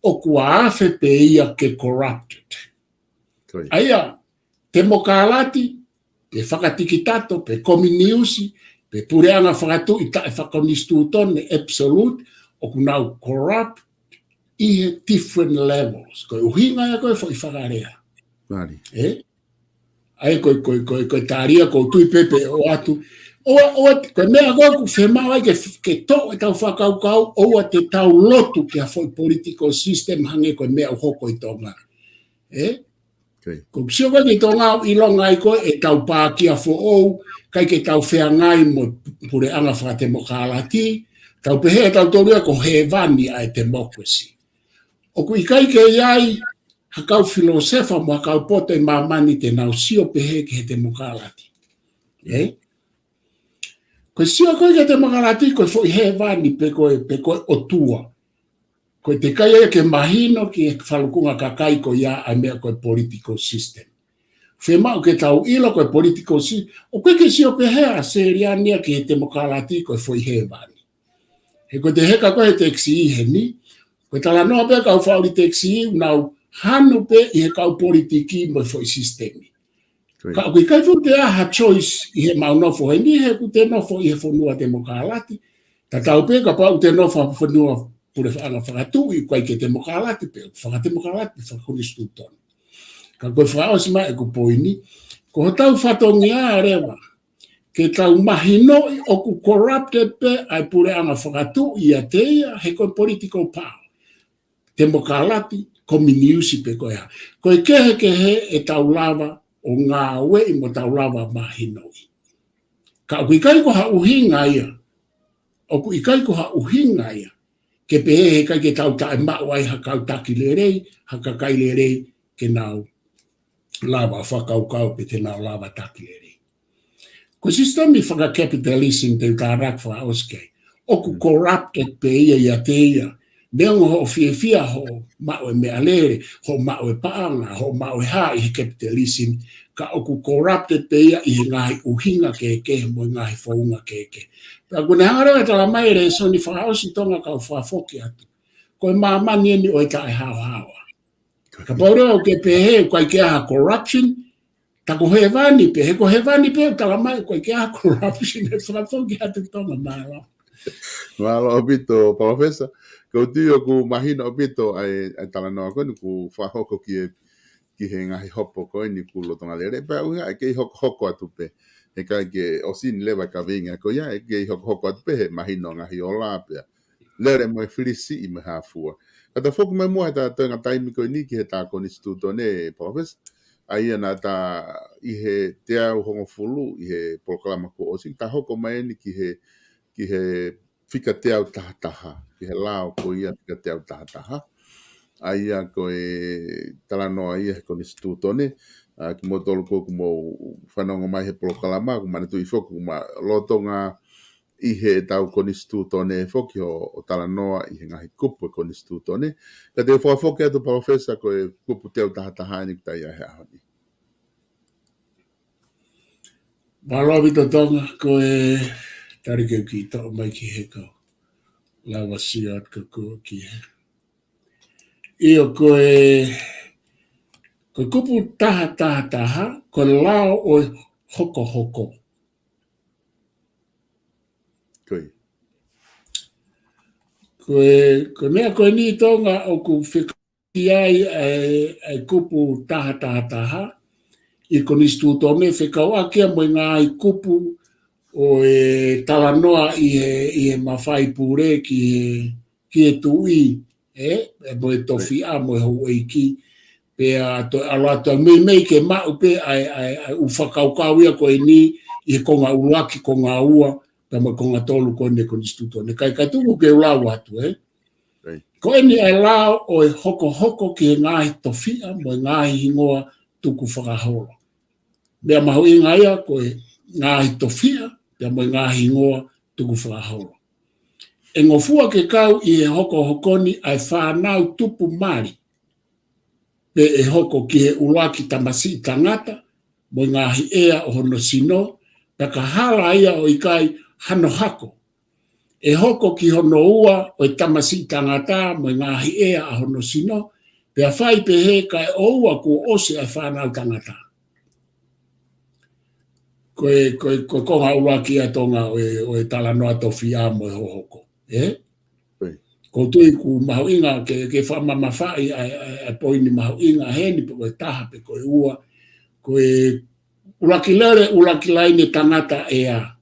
oku afe pe ia ke corrupted aya temokalati pe whakatikitato, pe kominiusi, pe pureanga whakatu i tae whakonistu tone absolute, o kunau corrupt i different levels. Koe uhinga ia koe fo i whakarea. Ai koe tāria, koe tui pepe o atu. Koe mea koe ku whemau ai ke to e tau whakaukau, oua te tau lotu kia fo i political system hange koe mea uhoko i tonga. Ko sio ko ni tonga i longa i ko e tau pākia fo ou kai ke tau whea ngai mo pure anga wha demokralati tau pehe tau toria ko he vani ai democracy o ku i kai ke iai hakau filosofa mo hakau poto i mamani te nau sio pehe ke he demokralati ko sio ko ke demokralati ko fo i he vani pe ko o tua ko te kai ke mahino ki whalukunga kakai ko ia a mea ko political system. Whema o ke tau ilo ko political system, o koe ke sio pehea seria nia ki he demokralati ko foi he vani. He ko te heka ko he teksi i he ni, ko tala noa pe kau whauri teksi i unau hanu pe i he kau politiki mo foi systemi. Ka koe kai fu te aha choice i he maunofo he ni he ku te nofo i he whanua demokralati, ta tau pe ka pau te nofo whanua pure whaanga whakatu i koe ke te mokalati pe, whakate mokalati whakunistu tonu. Ka koe whaao si mai e ku poini, ko ho tau whatongi a rewa, ke tau mahino i oku corrupted pe ai pure anga whakatu i a teia he koe political power. Te mokalati, kominiusi pe koe ha. Koe kehe e tau lava o ngā we i mo tau lava mahino i. Ka oku ikai ko ha uhinga ia, oku ikai ko ha uhinga ia, ke pehe kai ke tau tae mawai hakau taki lerei, hakakai lerei ke nau lava whakaukau pe te nau lava taki lerei. Ko sistemi whakacapitalism te utarak wha oskei, oku corrupted pe ia te ia, neongo ho fia ho mawe mea lere, ho mawe paanga, ho mawe ha i capitalism, ka oku corrupted pe ia i ngai uhinga ke mo ngai whaunga ke. Pea kune hangare tala mai re so ni whakaosi tonga kau whafoki atu. Koe mamani ni o tae hawa. Ka paureo ke pehe koe ke aha corruption, tako he vani pe, he ko he vani pe tala mai koe ke aha corruption, e whafoki atu tonga mai. Malo opito, professor, ko tio ku mahino opito ai tala noa koe ku whahoko ki he ngahi hopo koe ni ku lotonga lere, pea uia ke hoko atu pe. He kai ke o sin lewa ka vinga ko ia ke hoko atu pe he mahino ngahi ola pea lere mo filisi I me hafua. Kata foku mai mua ta tanga taimi ko ni ki he ta ko ni stuto ne profes. Aia na ta I he te au hongo fulu I he proklama ko osi. Ta hoko mai ni ki he fika te au taha. Ki he lao ko ia fika te au taha. Aia ko e talanoa ia ko ni stuto ne. Ki mo tolu ko mo whanonga mai he proklama. Ko mani tu I foku ma lotonga I he tau konistuto ne foki o talanoa I he ngahi kupu konistuto ne. Ka te whafoki atu profesa ko e kupu teo tahatahaini kutai a he ahoni. Malo vito tonga ko e tarike ki to mai ki he ko. Lawa siat ko ki he. Io ko e ko kupu taha ko lao o hoko. Koi. Ko mea koe ni tonga o ku whikai ai kupu taha I konistu tome whikau akia mo ngā I kupu o e talanoa I he mawhai pūre ki e tui mo e tofi a mo e hou eiki pe alato mei ke mau pe ai u whakaukau ia koe ni I he konga ulaki konga ua pe mo konga tolu kone konistu tome kai tuku ke ulau atu Ko ni ai lao o e hoko ki ngāhi tofia mo ngāhi hingoa tuku whakaholo. Mea mahu I ngaia ko e ngāhi tofia pia mo ngāhi hingoa tuku whakaholo. E ngofua ke kau I he hokoni ai whanau tupu mari. Pe e hoko ki he ulaki tamasi tangata mo ngāhi ea o hono sino pe ka hala ia o ikai hano hako. E hoko ki hono ua o e tamasi tangata mo ngāhi ea a hono sino, pe a whai pe he kai o ua ko ose a whanau tangata. Koe konga ua ki a tonga o e talanoa tofi a mo e hoko. Ko tui ku mahu inga ke whamama whai a poini mahu inga heni pe koe taha pe koe ua, koe ulaki laine tangata ea.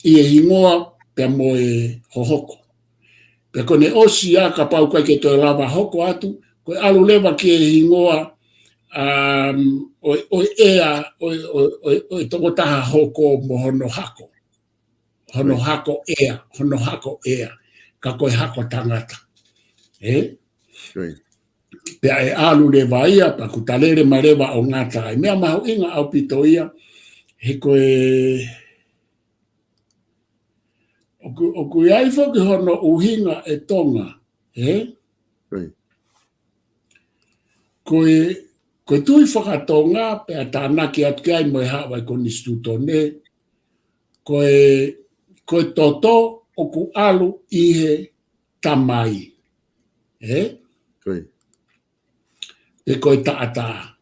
I e hingoa pe mo e hohoko. Pe kone osi a ka pau kai ke to lava hoko atu, koe alu lewa ki e hingoa o ea o toko taha hoko mo hono hako. Hono hako ea. Ka koe hako tangata. Pe e alu lewa ia, pa ku talere ma lewa o ngata. E mea mahu inga au pito ia, he koe o ku iai whoki hono uhinga e tonga, koe tui whakatonga pe a tānaki atu ki ai mo e hawa I koni stuto ne, koe toto o ku alu I he tamai, pe koe taataa.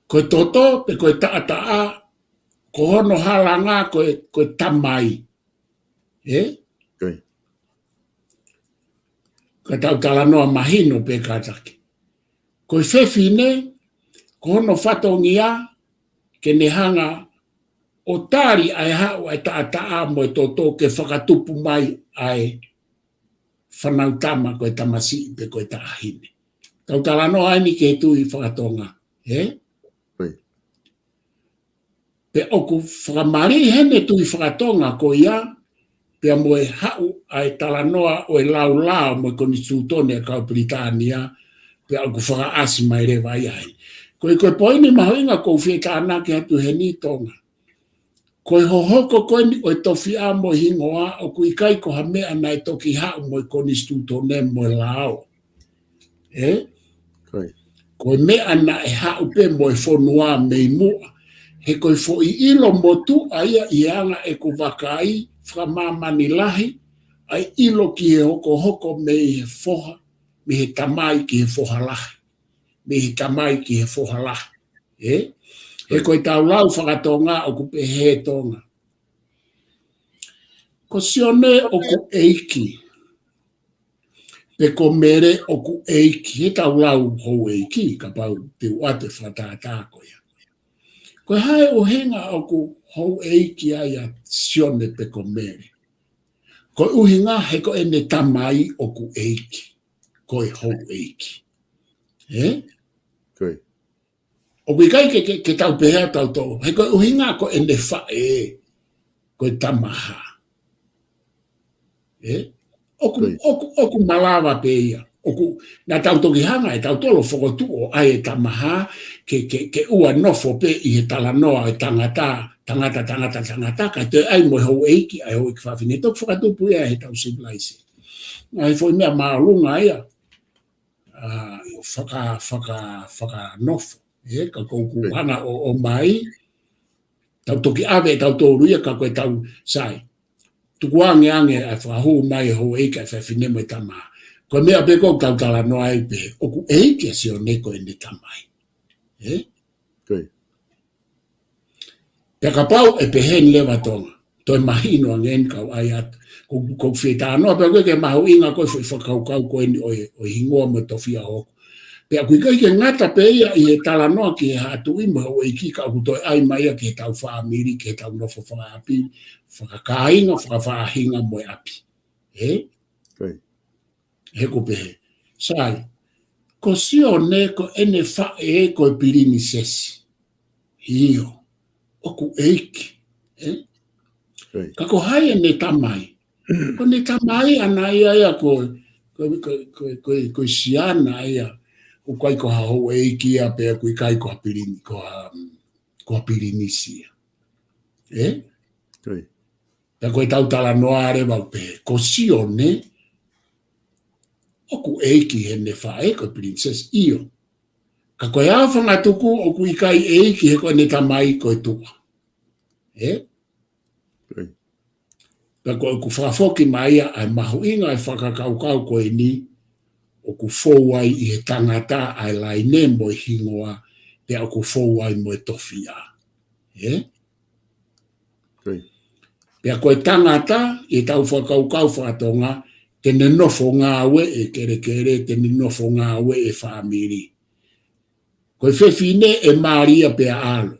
Koe toto pe koe taataa, ko hono halanga koe tamai, ka tau talanoa mahino pe kataki. Koe whewhine, ko hono whatongia, ke ne hanga o tāri ai hao ai taataa mo e toto ke whakatupu mai ai whanautama koe tamasi pe koe taahine. Tau talanoa ai ni ke tui whakatonga. Pe oku whakamari hene tui whakatonga ko ia, pea mo e hau ai talanoa o e lau mo e koni sūtone kau Britania, pea oku whakaasi mai rewa iai. Koe poini mahoinga kou whieka anake hatu he ni tonga. Koe hohoko koe ni o e tofi a mo hingoa, o kui kai ko ha mea na e toki hau mo e koni sūtone mo e lao. Koe mea na e hau pe mo e whonua mei mua. He koe fo I ilo motu aia I anga e ku wakai whamamani lahi ai ilo ki he hoko me he foha me he tamai ki he foha lahi me he tamai ki he foha lahi he koe tau lau whakatonga o ku pe he tonga ko sione o ku eiki pe ko mere o ku eiki he tau lau hou eiki ka pau te wate whatātako ia koe hae o henga o ku hou eiki aia sione pe ko mere. Ko uhinga he ko ene tamai o ku eiki. Ko e hou eiki. Koi. O kui kai ke tau pehea tau tō. He ko uhinga ko ene whae. Ko e tamaha. Oku malawa pehea. Oku na tau toki hanga e tau tolo whakotu o ai e tamaha ke ua nofo pe i he tala noa e tangata ka te ai mo hou eiki ai hou eiki whawhine tok whakatupu ea he tau civilise. Ai foi mea maalunga ia whaka nofo. Ka kouku hana o mai tau toki ave tau tōru ia ka koe tau sai. Tukuange ange ai whahu mai hou eiki ai whawhine mo e tamaha. Ko mea pe kou tau tala noa ai pe oku eiki a sio neko e ne tamai. Koi. Pe ka pau e pehen lewa tonga. Toi mahino angen kau ai atu. Kou whetā noa pe koe ke mahu inga koe fui whakaukau koe ni o hingoa mo tofia hoku. Pe a kui kai ke ngata pe ia i he tala noa ki he hatu ima o eiki ka aku toi ai maia ki he tau whaamiri, ki he tau nofo whaapi, whakakainga, whakawhaahinga mo e api. Koi. He ko pehe. Sai, ko sio ne ko ene whae ko e pirini sesi. Hio. Oku eiki. Ka ko hai ne tamai. Ko ne tamai ana ia ko siana ia. O kai ko hau eiki ia pe ko kai ko pirini ko pirinisia. Koi. Ta ko tau tala noa re ba pe. Ko sio ne oku eiki he ne whae ko princess io. Ka koe awhanga tuku o kui kai eiki he koe ne tamai koe tua. Ka koe ku whafoki mai ai mahu inga ai whakakaukau koe ni o ku fōwai i he tangata ai lai ne mo i hingoa pe o ku fōwai mo e tofia. Pe a koe tangata i tau whakaukau whatonga tene nofo ngā we e kere, tene nofo ngā we e whaamiri. Koe whewhine e Maria pe a alo.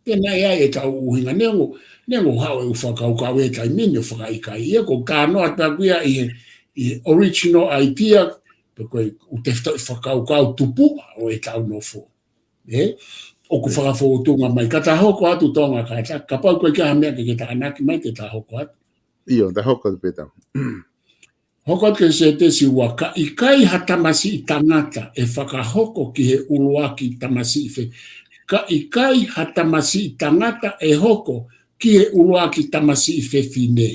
Tena ea e tau uhinga. Nengo hao e whakaukau e tai mene whakaikai. Ia ko kānoa takuia i original idea pe koe u te whakaukau tupu o e tau nofo. O ku whakawhotunga mai. Ka ta hoko atu tonga ka ka pau koe kia hamea ke ta anaki mai ke ta hoko atu. Io, ta hoko te peta. Hoko ke se te si waka i kai hatamasi i tangata e whakahoko ki he uluaki tamasi i fe. Ka i kai hatamasi i tangata e hoko ki he uluaki tamasi i fe fine.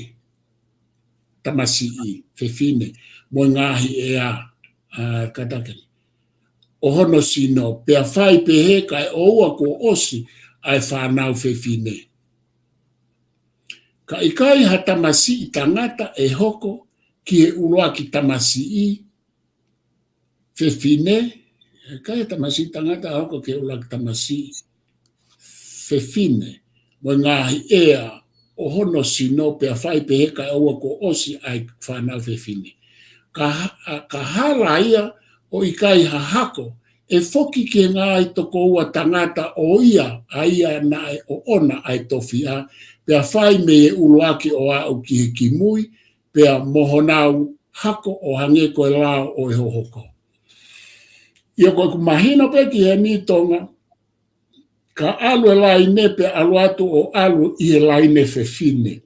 Tamasi i fe fine. Mo ngahi e a katakeni. O hono sino pea whai pe he kai oua ko osi ai whanau fe fine. Ka i kai hatamasi i tangata e hoko ki e uloaki tamasi i fefine. Kai tamasi i tangata hoko ki e uloaki tamasi fefine. Mo ngahi ea o hono sino pea whai pe he kai oua ko osi ai whanau fefine. Ka hala ia o i kai hahako e foki ke ngā i toko ua tangata o ia aia na o ona ai tofia pea whai me e uloaki o au ki he kimui pea mohonau hako o hange koe lao o e hohoko. Ia koe ku mahina pe ki he ni tonga ka alu e laine pe alu atu o alu i e laine fefine.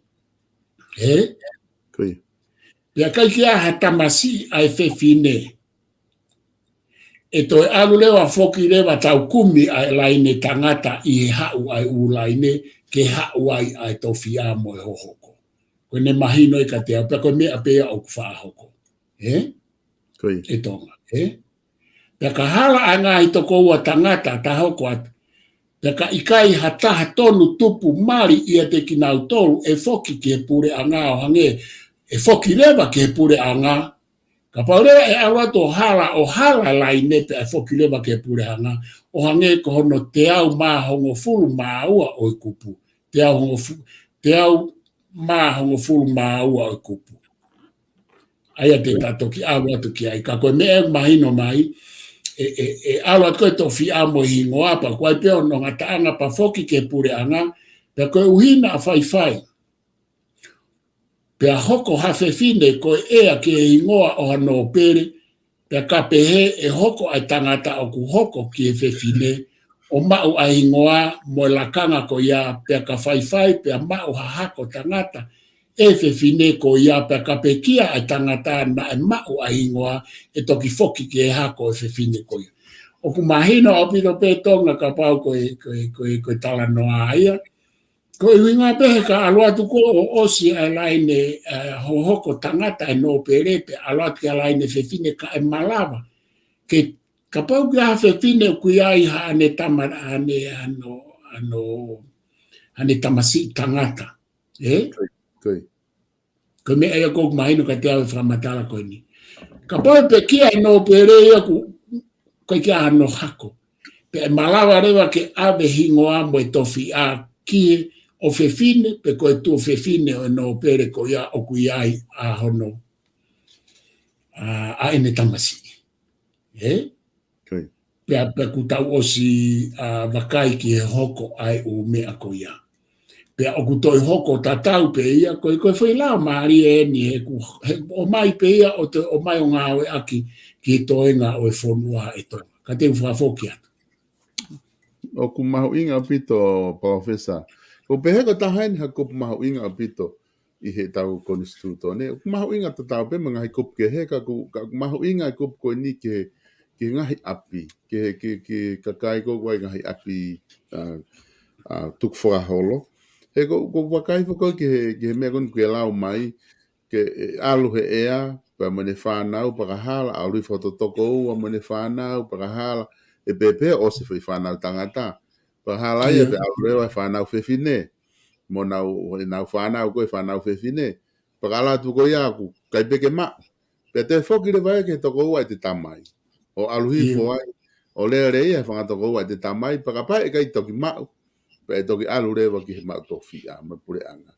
Pea kai kia hatamasi ai fefine. E toi alu lewa foki lewa tau kumi ai laine tangata i he hau ai ulaine ke hau ai tofia mo e hohoko. Koe ne mahino i ka te au, pea koe mea pea o ku whaahoko. E tonga. Pea ka hala a ngā i toko ua tangata ta hoko atu. Pea ka ikai hataha tonu tupu mari ia te kinau tolu e foki ke pure a ngā o hange. E foki lewa ke pure a ngā. Ka paurewa e awato o hala laine pe e foki lewa ke pure a ngā. O hange ko hono te au maa hongo fulu maa ua o i kupu. Te au maa hongo fulu maa ua o i kupu. Aia te tatoki alu atu ki ai. Ka koe mea mahino mai. E alu atu koe tofi amo hingo apa. Koe peo no ngata anga pa foki ke pure anga. Pea koe uhina a whai. Pea hoko hawhewhine ko ea ke ingoa o hano pere, pea ka pehe e hoko ai tangata o ku hoko ki e whewhine, o mau ai ingoa mo lakanga ko ia pea ka whaiwhai, pea mau hahako tangata, e whewhine ko ia pea ka pekia ai tangata na e mau ai ingoa, e toki foki ki e hako e whewhine ko ia. O ku mahina o pito pe tonga ka pau ko tala noa ia, ko i winga pehe ka aluatu ko o osi a laine ho hoko tangata e no pere pe aluatu ki a laine whewhine ka e malawa. Ke ka pau ki a whewhine kui ai ha ane tamara ane tamasi tangata. Ko me ea kou mahino ka te au whamatala koe ni. Ka pau pe kia e no pere ia ku koe kia ano hako. Pe malawa rewa ke ave hingoa mo e tofi a kie o whewhine, pe koe tu whewhine o no pere ko ia o kui ai a hono a ene tamasi. Pe ku tau osi wakai ki e hoko ai o mea ko ia. Pe o ku toi hoko tatau pe ia, koe whailao maari e ni o mai pe ia o mai o ngā oe aki ki toenga o e whonua e tonga. Ka te whawhoki atu. O ku mahu inga pito, Professor. Ko pehe ko tahaini ha kupu mahu inga pito i he tau konstituto. Ne, ku mahu inga tatau pe mga hi kupu ke he, ka mahu inga kupu ko ni ke ngahi api, ke kakai ko wai ngahi api tuk whakaholo. He ko wakai whakoi ke mea koni ke lau mai, ke alu he ea, pa mene whanau, pakahala, au ri whatotoko ua mene whanau, pakahala, e pepe o se whi whanau tangata. Pakahala ia pe au rewa whanau whewhine, mo nau whanau koe whanau whewhine, pakahala tu ko ia aku, kai peke ma, pe te whokire vai ke toko ua te tamai, o aluhi fo ai, o lea rei e whangatoko ua te tamai, pakapai e kai toki mau, pe toki alu rewa ki he mau tofi a, ma pure anga.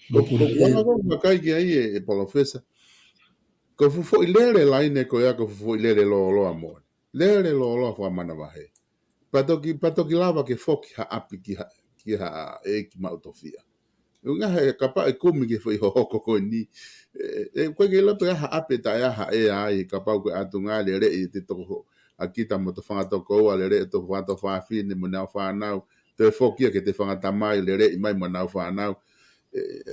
Ko wanga ko makai ki ai e Professor, ko fufo i lere laine ko ia ko fufo i lere lo amor. Lere lo fa mana wahe. Patoki lava ke foki ha api ki ha e ki mautofia. Unga he kapa e kumi ke foi hoko ko ni. Ko ke la pe ha api ta ya ha e ai kapa ko atunga le re te to akita mo to fanga to ko le re to fa to fa fi ni mo na fa na te foki ke te fanga tamai le re mai mo na fa na.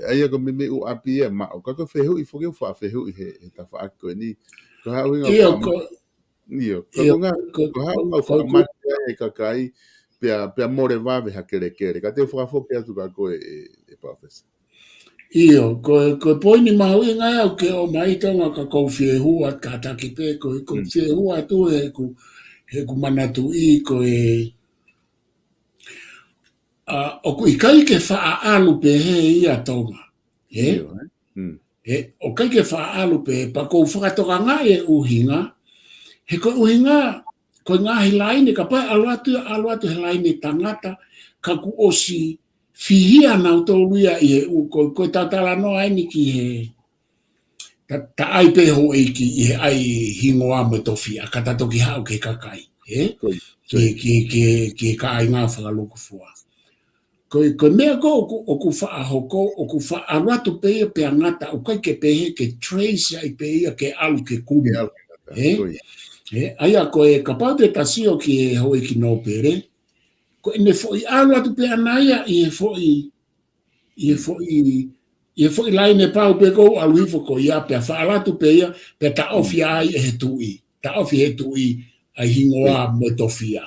Ai ko me u api e ma ko ko fehu I foki fa fehu he ta fa ko ni ko ha winga ko ha fa ma e kakai pe more vave ha kere ka te fa foki atu ka ko e Professor ko poini ma winga au ke o mai tonga ka ko fehu at ka ta ki pe ko fehu atu he ku manatu I ko o ku ikai ke wha pe he ia tonga. O kai ke wha pe pa ko whakatoka ngā e uhinga. He ko uhinga, ko ngā he laine, ka pai aluatu he laine tangata, ka ku osi whihia nau tōruia I he u, ko tatala no aini ki he, ta ai pe ho e ki I he ai hingoa mo tofi, a kata toki hao ke kakai. Ki ka ai ngā whakaluku fua. Ko mea ko o ku whaahoko, o ku whaaratu peia pe angata, o kai ke pehe ke trace ai peia ke alu ke kumi. Aia ko e kapau te tasio ki e hoi ki no pere, ko ene foi alu atu pe anaia I he foi laine pau pe kou alu hifo ko ia pe whaaratu peia, pe ta ofi ai e he tui. Ta ofi he tui ai hingoa mo tofia.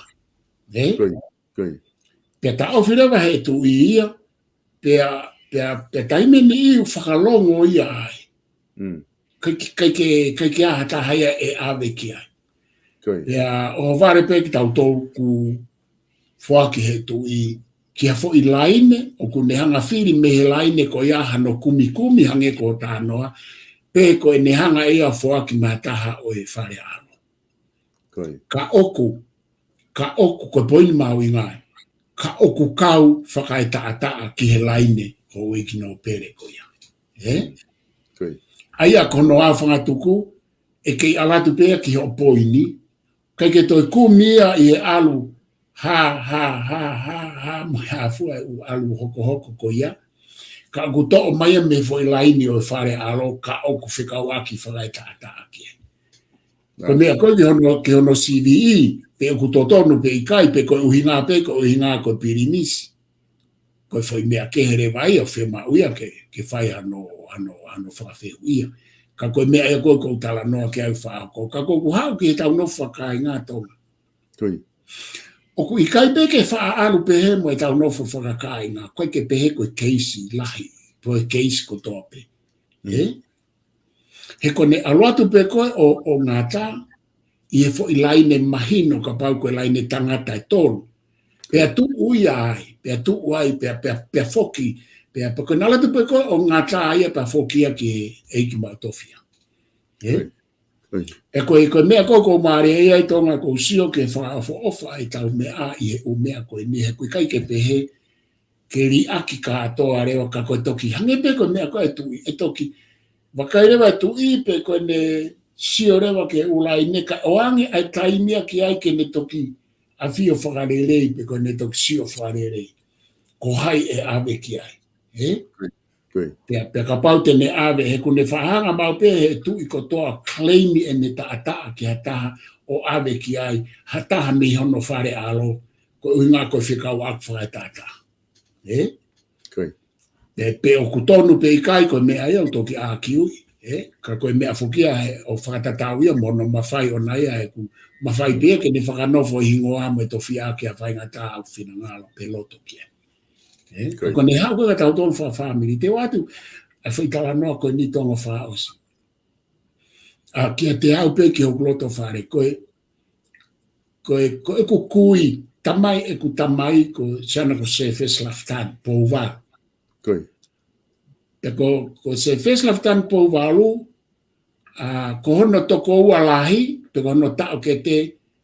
Pe ta ofi rewa he tu ia, pe taime ni I whakalongo ia ai. Kai ke aha ta haia e ave ki ai. Pea o vare pe ki tau tōku whaki he tu I, ki ha fo I laine, o ku nehanga whiri me he laine ko ia hano kumi hange ko tānoa, pe ko e nehanga ia whaki mataha o e whare alo. Ka oku ko poini mau I ngai. Ka oku kau whakai taa ki he laine ho e ki no pere ko ia. Aia kono a whangatuku e kei alatu pea ki ho poini, kai ke toi kumia I he alu ha mo ha fua U alu hoko ko ia. ka guto mai me foi laini o fare alo ka o ku fika waki fai tata aki ko me ko ke ono CVI pe ku totonu pe ikai pe ko uhinga ko pirinisi ko foi me ke here vai o fema uia ke fai ano fa fe uia ka ko me e ko tala no ke ai fa ko ka ko ha ke ta no fa ka nga to o ku ikai pe ke fa alu pe he mo ta no fa ka nga ko ke pe he ko case lahi po case ko tope he kone aluatu pe koe o ngata i e fo ilaine mahino ka pau koe laine tangata e tolu. Pea tu uia ai, pea foki, pea koe nalatu pe koe o ngata ai pea foki a ki eiki mautofia. E koe mea koko maare e ai tonga ko usio ke whaafo ofa ai tau mea i he umea koe ni he koe kai ke pehe ke ri aki ka atoa reo ka koe toki. Hange pe koe mea koe tui e toki. Wakairewa tu ipe ko ne siorewa ke ulai ne ka oange ai taimia ki ai ke ne toki a fio whakarelei pe ko ne toki sio whakarelei. Ko hai e ave ki ai. Pea ka paute ne ave he kune whahanga mau pe he tu i ko toa claimi e ne taataa ki hataha o ave ki ai hataha mi hono whare alo ko uinga ko whikau akwha e tata. Pe o kutonu pe ikai ko me ai o toki a kiui ka koe mea fukia o whakatatau ia mono mawhai o nai e ku mawhai pia ke ne whakanofo hingoa mo e to fia ke a whaingata au whina ngalo pe loto kia ko ne hau koe tau tonu wha family te watu a whaitala noa koe ni tonga wha osi a kia te hau pe ki ho loto whare koe ku kui tamai e ku tamai ko siana ko se fes laftan po wā ko se fes laftan po walu ko hono toko ua lahi pe ko hono tau ke te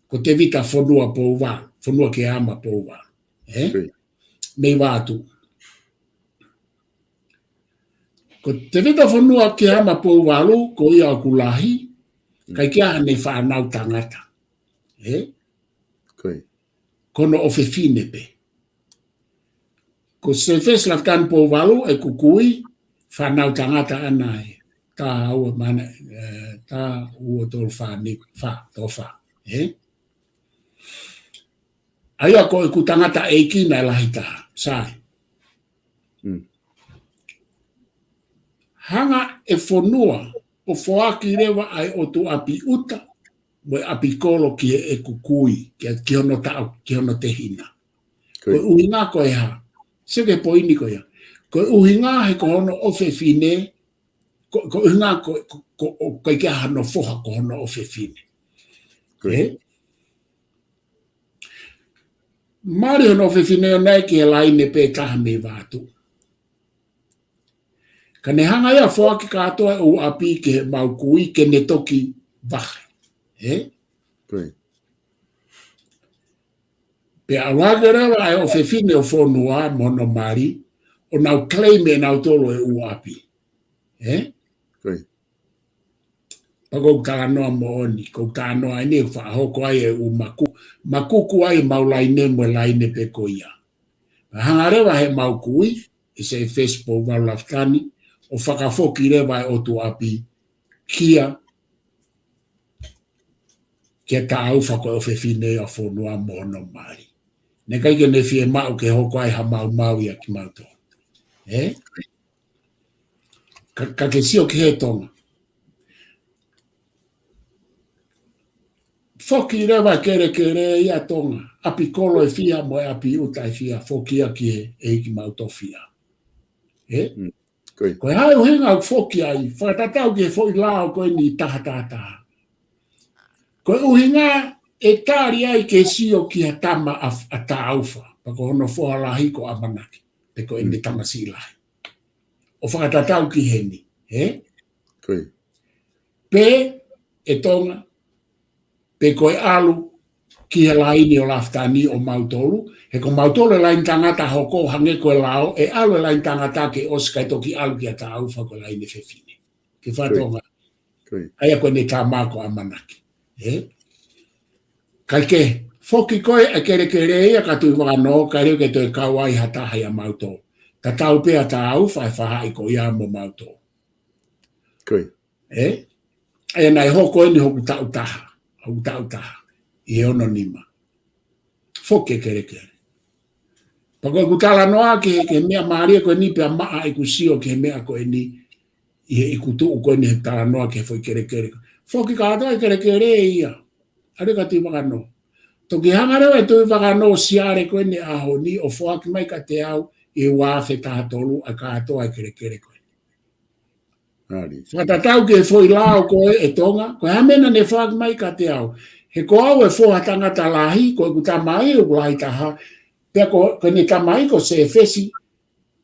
ko te vita fonua po walu fonua ke ama po walu mei watu ko te vita fonua ke ama po walu ko ia ku lahi kai kia ne whanau tangata kono ofe fine pe ko se fes laftan po walu e kukui whanau tangata anai ta ua mana ta ua tol whani tofa aia ko e ku tangata eiki na lahi taha sai hanga e fonua o foaki rewa ai o tu api uta mo api kolo ki e kukui ki hono tau ki hono te hina ko uhinga ko e ha seke poini ko ia ko uhinga he ko hono ofe fine ko uhinga ko ke hano foha ko hono ofe fine mari hono ofe fine o nei ki e laine pe kaha me vātu ka ne hanga ia foa ki katoa o api ke mau kui ke ne toki vahe pe awagera ai o fefine o fonua mono mari o nau claim e nau tolo e uapi pago kano mooni ko kano ai ne fa hoko ai e makuku ai maulaine mo laine pe koia hangarewa he maukui e se Facebook valaftani o whakafoki rewa o tu api kia ke ta au whako o fefine a whonua mono mari. Ne kai ke ne fie mau ke hoko ai ha mau ia ki mauto. Ka ke sio ki he tonga. Foki rewa kere ia tonga. Api kolo e fia mo e api uta e fia. Foki a ki e ki mauto fia. Koe hai uhenga au foki ai. Whakatatau ki e foi lao koe ni taha. Koe uhinga e tari ai ke sio ki a tama a ta aufa. Pako hono foha lahi ko amanaki. Pe ko ene tamasi lahi. O whakatatau ki heni. Pe e tonga. Pe koe alu ki he laini o laftani o mautolu. He ko mautolu e lain tangata hoko hange koe lao. E alu e lain tangata ke oska e toki alu ki a ta aufa ko laini fefine. Ke whatonga. Aia koe ne tama ko amanaki. Kai ke foki koe a kere ia ka tui waka no ka reo ke toi kawai hataha ia mauto ta tau pea ta au whai ko ia mo mauto. Koi. E nai hoko ni hoku tau taha, i ono nima. Foke kere. Pako ku tala noa ke mea maria ko ni pea maa i ku sio ke mea ko ni i ku tuu ko ni he tala noa ke foi kere. Foke ka atoa kere ia. Are ka tui wakano. Toki hangare e tui wakano siare ko ni aho ni o foaki mai ka te au i wafe taha tolu a ka atoa kere ko. Whatatau ke foi lao ko e tonga, ko hamena ne whaak mai ka te au. He ko au e fōha tangata lahi, ko e ku tamai o lahi taha, pia ko ne tamai ko se fesi,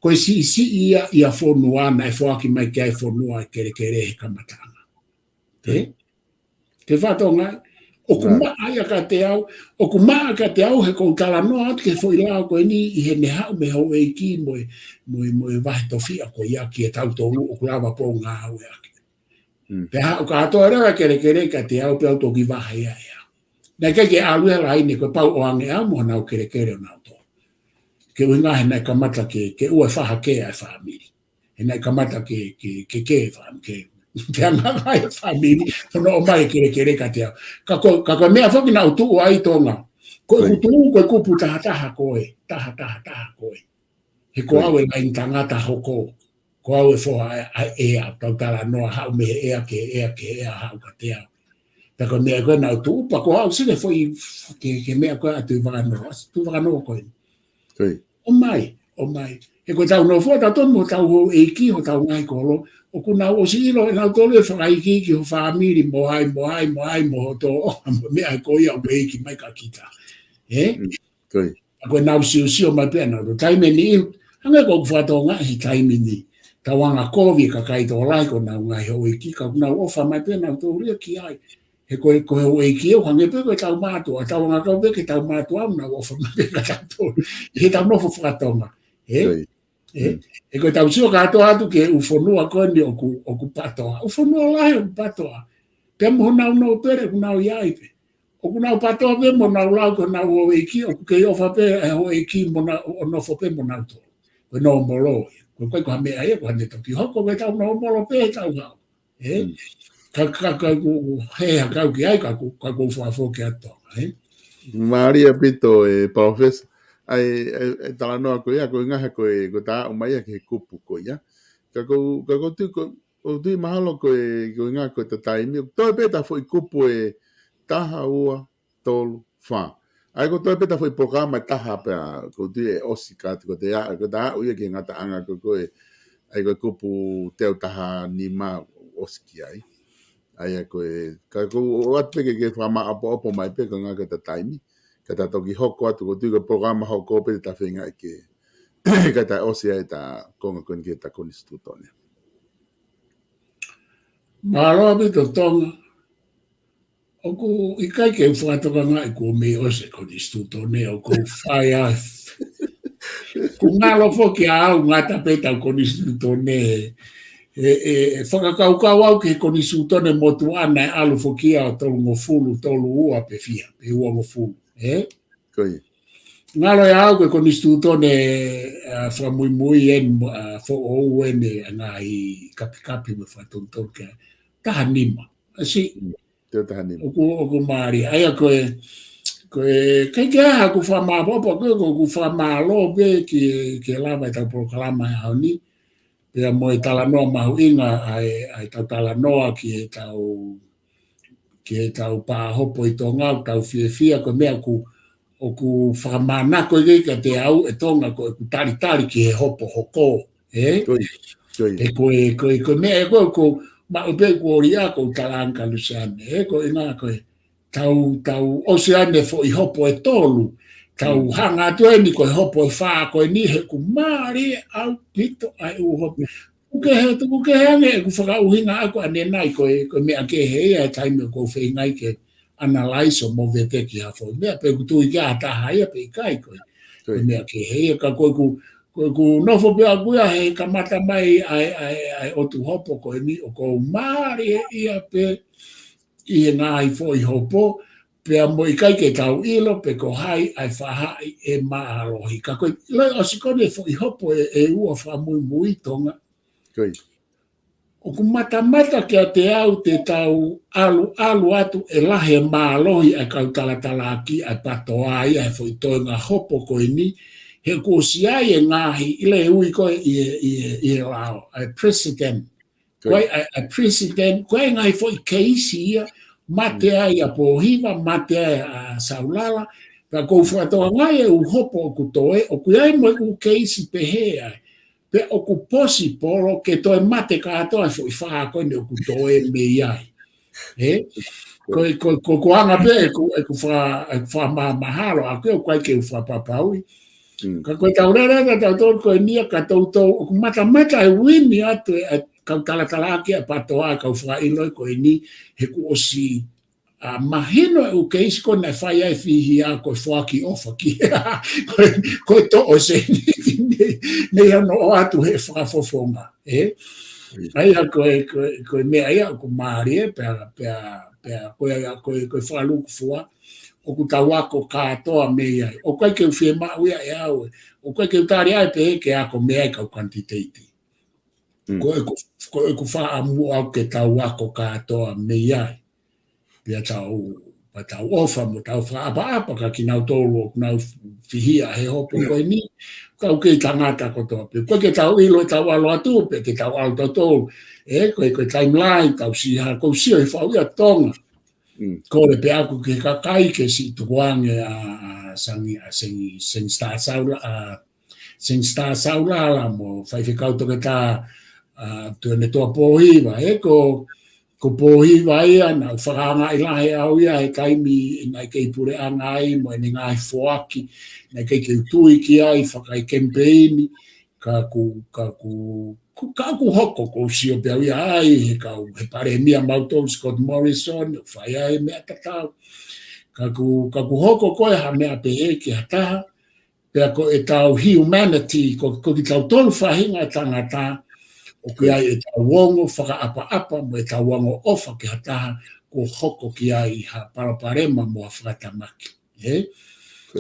ko e si ia whonua na e whaaki mai kia e whonua kere he kamatanga. Te whatonga, o ku maa ia ka te au, o ku maa ka te au he ko tala noa atu ke foi lao ko e ni i he ne hau me hau e ki mo e wahe tofia ko ia ki e tau tolu o ku lawa po ngā hau e ake. Pe hau ka atoa rewa kere ka te au pe au toki wahe ia ea. Nei ke alue la ini ko pau o ange au mo nau kere o nau to. Ke uinga he nei kamata ke ue whaha ke ai whamiri. He nei kamata ke wham ke. Pe anga ai whamiri. Hono o mai kere ka te au. Ka koe mea whoki na utu o ai tonga. Ko e kutu koe kupu taha koe. Taha koe. He ko au e ngai tangata hoko. Ko au e whoa ea. Tau tala noa hau me ea ke hau ka te au. Tako mea koe nau tu upa ko au sine foi ke mea koe atu wakanoa koe. O mai. E koe tau no fua tau tomo tau ho eiki ho tau ngai kolo. O ku nau o si ilo e nau tolu e whakaiki ki ho whamiri mo hai mo ho to mea koe au eiki mai ka kita. Koe nau siu mai pia nau. Taime ni iu. Hanga ko kuwhatonga hi taime ni. Tawanga kovi ka kaito lai ko nau ngai ho eiki ka nau ofa mai pia nau tō ria ki ai. He koe ho eiki au hange pe koe tau mātua. Tawanga kau pe ke tau mātua au nau ofa mai pia ka tau tō. He tau nofo whakatonga. E koe tau sio katoa atu ke ufonua koe ni o ku patoa. Ufonua lai o ku patoa. Pea mo nau no pere ku nau iai pe. O ku nau patoa pe mo nau lau ko nau ho eiki. O ku ke ofa pe ho eiki mo o nofo pe mo nau tō. Koe no molo. Koe ko hamea e ko hane toki hoko koe tau no molo pe tau hau. Ka hea kau ki ai ka ku whafo ke atonga. Maria pito professor. Ai tala noa ko ia ko ngaha ko ta o mai ke kupu ko ia ka ko tu ko tu mahalo ko ngaha ko ta taimi to peta foi kupu taha ua tolu fa ai ko to peta foi programa taha pa ko tu osika ko te a ko ta o ia ke ngata anga ko ai ko kupu te taha ni ma oski ai ko ka ko o ate ke fa ma apo mai pe ko ngaha ta taimi kata toki hoko atu ko tuka programa hoko pe ta whenga ke kata osia e ta konga koni ke ta koni stutone. Māroa me to tonga. Oku i kai ke whatoka ngai ko me ose koni stutone o ko whai a. Ku ngalo foki a au ngata pe ta koni stutone. Whakakaukau au ke koni stutone motu ana e alu foki a tolu ngofulu tolu ua pe fia. Pe ua ngofulu. Ngalo ya au ko ni stutone fra muy en fo o en ngai kapi me fa tonton ka tahanima asi te tahanima o mari ai ko ha ku fa ma popo ku fa ma lo be ki lava ta proclama ni pe mo tala no ma inga ai ta tala no ki tau pa hopo i tonga tau fia ko mea ku o ku whamana koe ka te au e tonga koe ku tari ki he hopo hoko. E koe mea e koe ko ma upe ko ria ko talanka lusane. E koe ngā koe tau oseane fo i hopo e tolu. Tau hanga tueni koe hopo e whaa koe ni he ku maari au pito ai u hopo. Kuke he ange e ku whakauhinga ako ane nai koe mea ke he ea taime ko whengai ke analyze mo vete ki ha fo mea pe ku tu i ka taha ia pe kai ko mea ke he ka ko no fo pe aguia he kamata mai ai o tu hopo ko ni o ko mari ia pe i na i fo i hopo Pea mo I kai ke tau ilo pe ko hai ai whahai e maalohi. Ka koe, lai o sikone fo I hopo e ua whamui mui tonga. Koi. O ku mata kia te au te tau alu atu e lahe maalohi ai kau talatala ki ai patoa ai ai fo I toinga hopo koe ni. He ko siai e ngahi ile e ui koe I lao. Ai president. Koe ai president. Koe ngai fo I keisi ia. Mate ai a pohiva, mate ai a saulala, pa kou whatoa ngai e u hopo o ku toe, o ku ai mo u keisi pehe ai, pe o ku posi polo ke toe mate ka atoa fo I wha koe ne o ku toe me iai. Ko anga pe e ku wha mahalo, a koe o koe ke u wha papaui. Ka koe tau rere tau tau koe nia ka tau tau, o ku mata e wini atu e kau talatala ki a patoa kau wha iloi koe ni, he ku osi mahino e u keisi ko na whai ai whihi a koe whaki ofa ki. Koe to o se nei ano o atu he whafofonga. Ai a koe mea ia ko maari e pea koe whaluku fua o ku tawako katoa mea ai. O koe ke u whie mauia e au e. O koe ke u tari ai pe ke ako mea ai kau quantitative. Koe ku wha amu au ke tawako katoa mea ai. Pia tau ofa mo tau whaapa ka ki nau tolu o nau whihia he hopo koe ni, kau ke tangata kotoa. Koe ke tau ilo e tau alo atu, pe ke tau alo tau koe timeline, tau siha, kou sio he whauia tonga. Kore pe aku ke kakai ke si tukuange a sing star saulala mo whaiwhikau toke tā tuene toa pōhiwa, ko pōhiwa ia na whakanga I lahe au ia he kaimi ngai kei pure angai mo e ngai whoaki ngai kei ke utui ki ai whakai kempeini ka ku hoko ko sio pe au ia ai he pare mia mautou Scott Morrison whai ai mea tatau ka ku hoko koe ha mea pe ki hataha pea ko e tau humanity ko ki tau tolu whahinga tangata o ki ai e tau wongo whakaapa mo e tau wongo ofa ki hataha ko hoko ki ai ha paraparema mo a whakatamaki.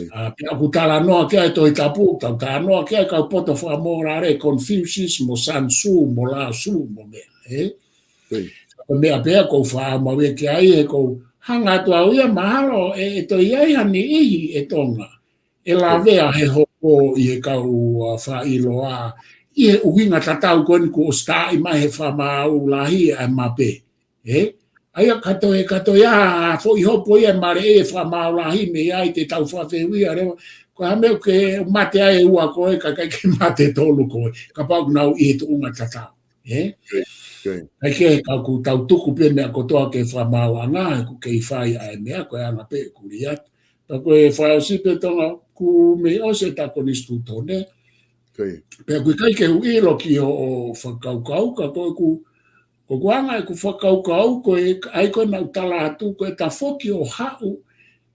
Pia ku tala noa ki ai toi tapu, tau tala noa ki ai kau poto whakamorare Confucius mo Sun Tzu mo Lao Tzu mo mea. Ko mea pia ko whaamawe ki ai e ko hanga tu au ia mahalo e toi ai hani ihi e tonga. E la vea he hoko I e kau whailoa I uhinga tatau koen ku o sta I mai he whamau lahi e mape. Aia katoe ia fo I hopo ia mare e whamau lahi me ai te tau whawhewia rewa. Ko hameu ke mate ai ua koe ka kai ke mate tolu koe. Ka pau nau I he tu unga tatau. Ai ke kau tau tuku pe mea kotoa ke whamau anga ku kei whai ai mea koe anga pe kuri atu. Ta koe whai o sipe tonga ku me o se tako nistu tone. Pea kui kai ke huilo ki o whakaukau, ka koe ku anga ku whakaukau, koe ai koe nau tala atu, koe ta whoki o hau,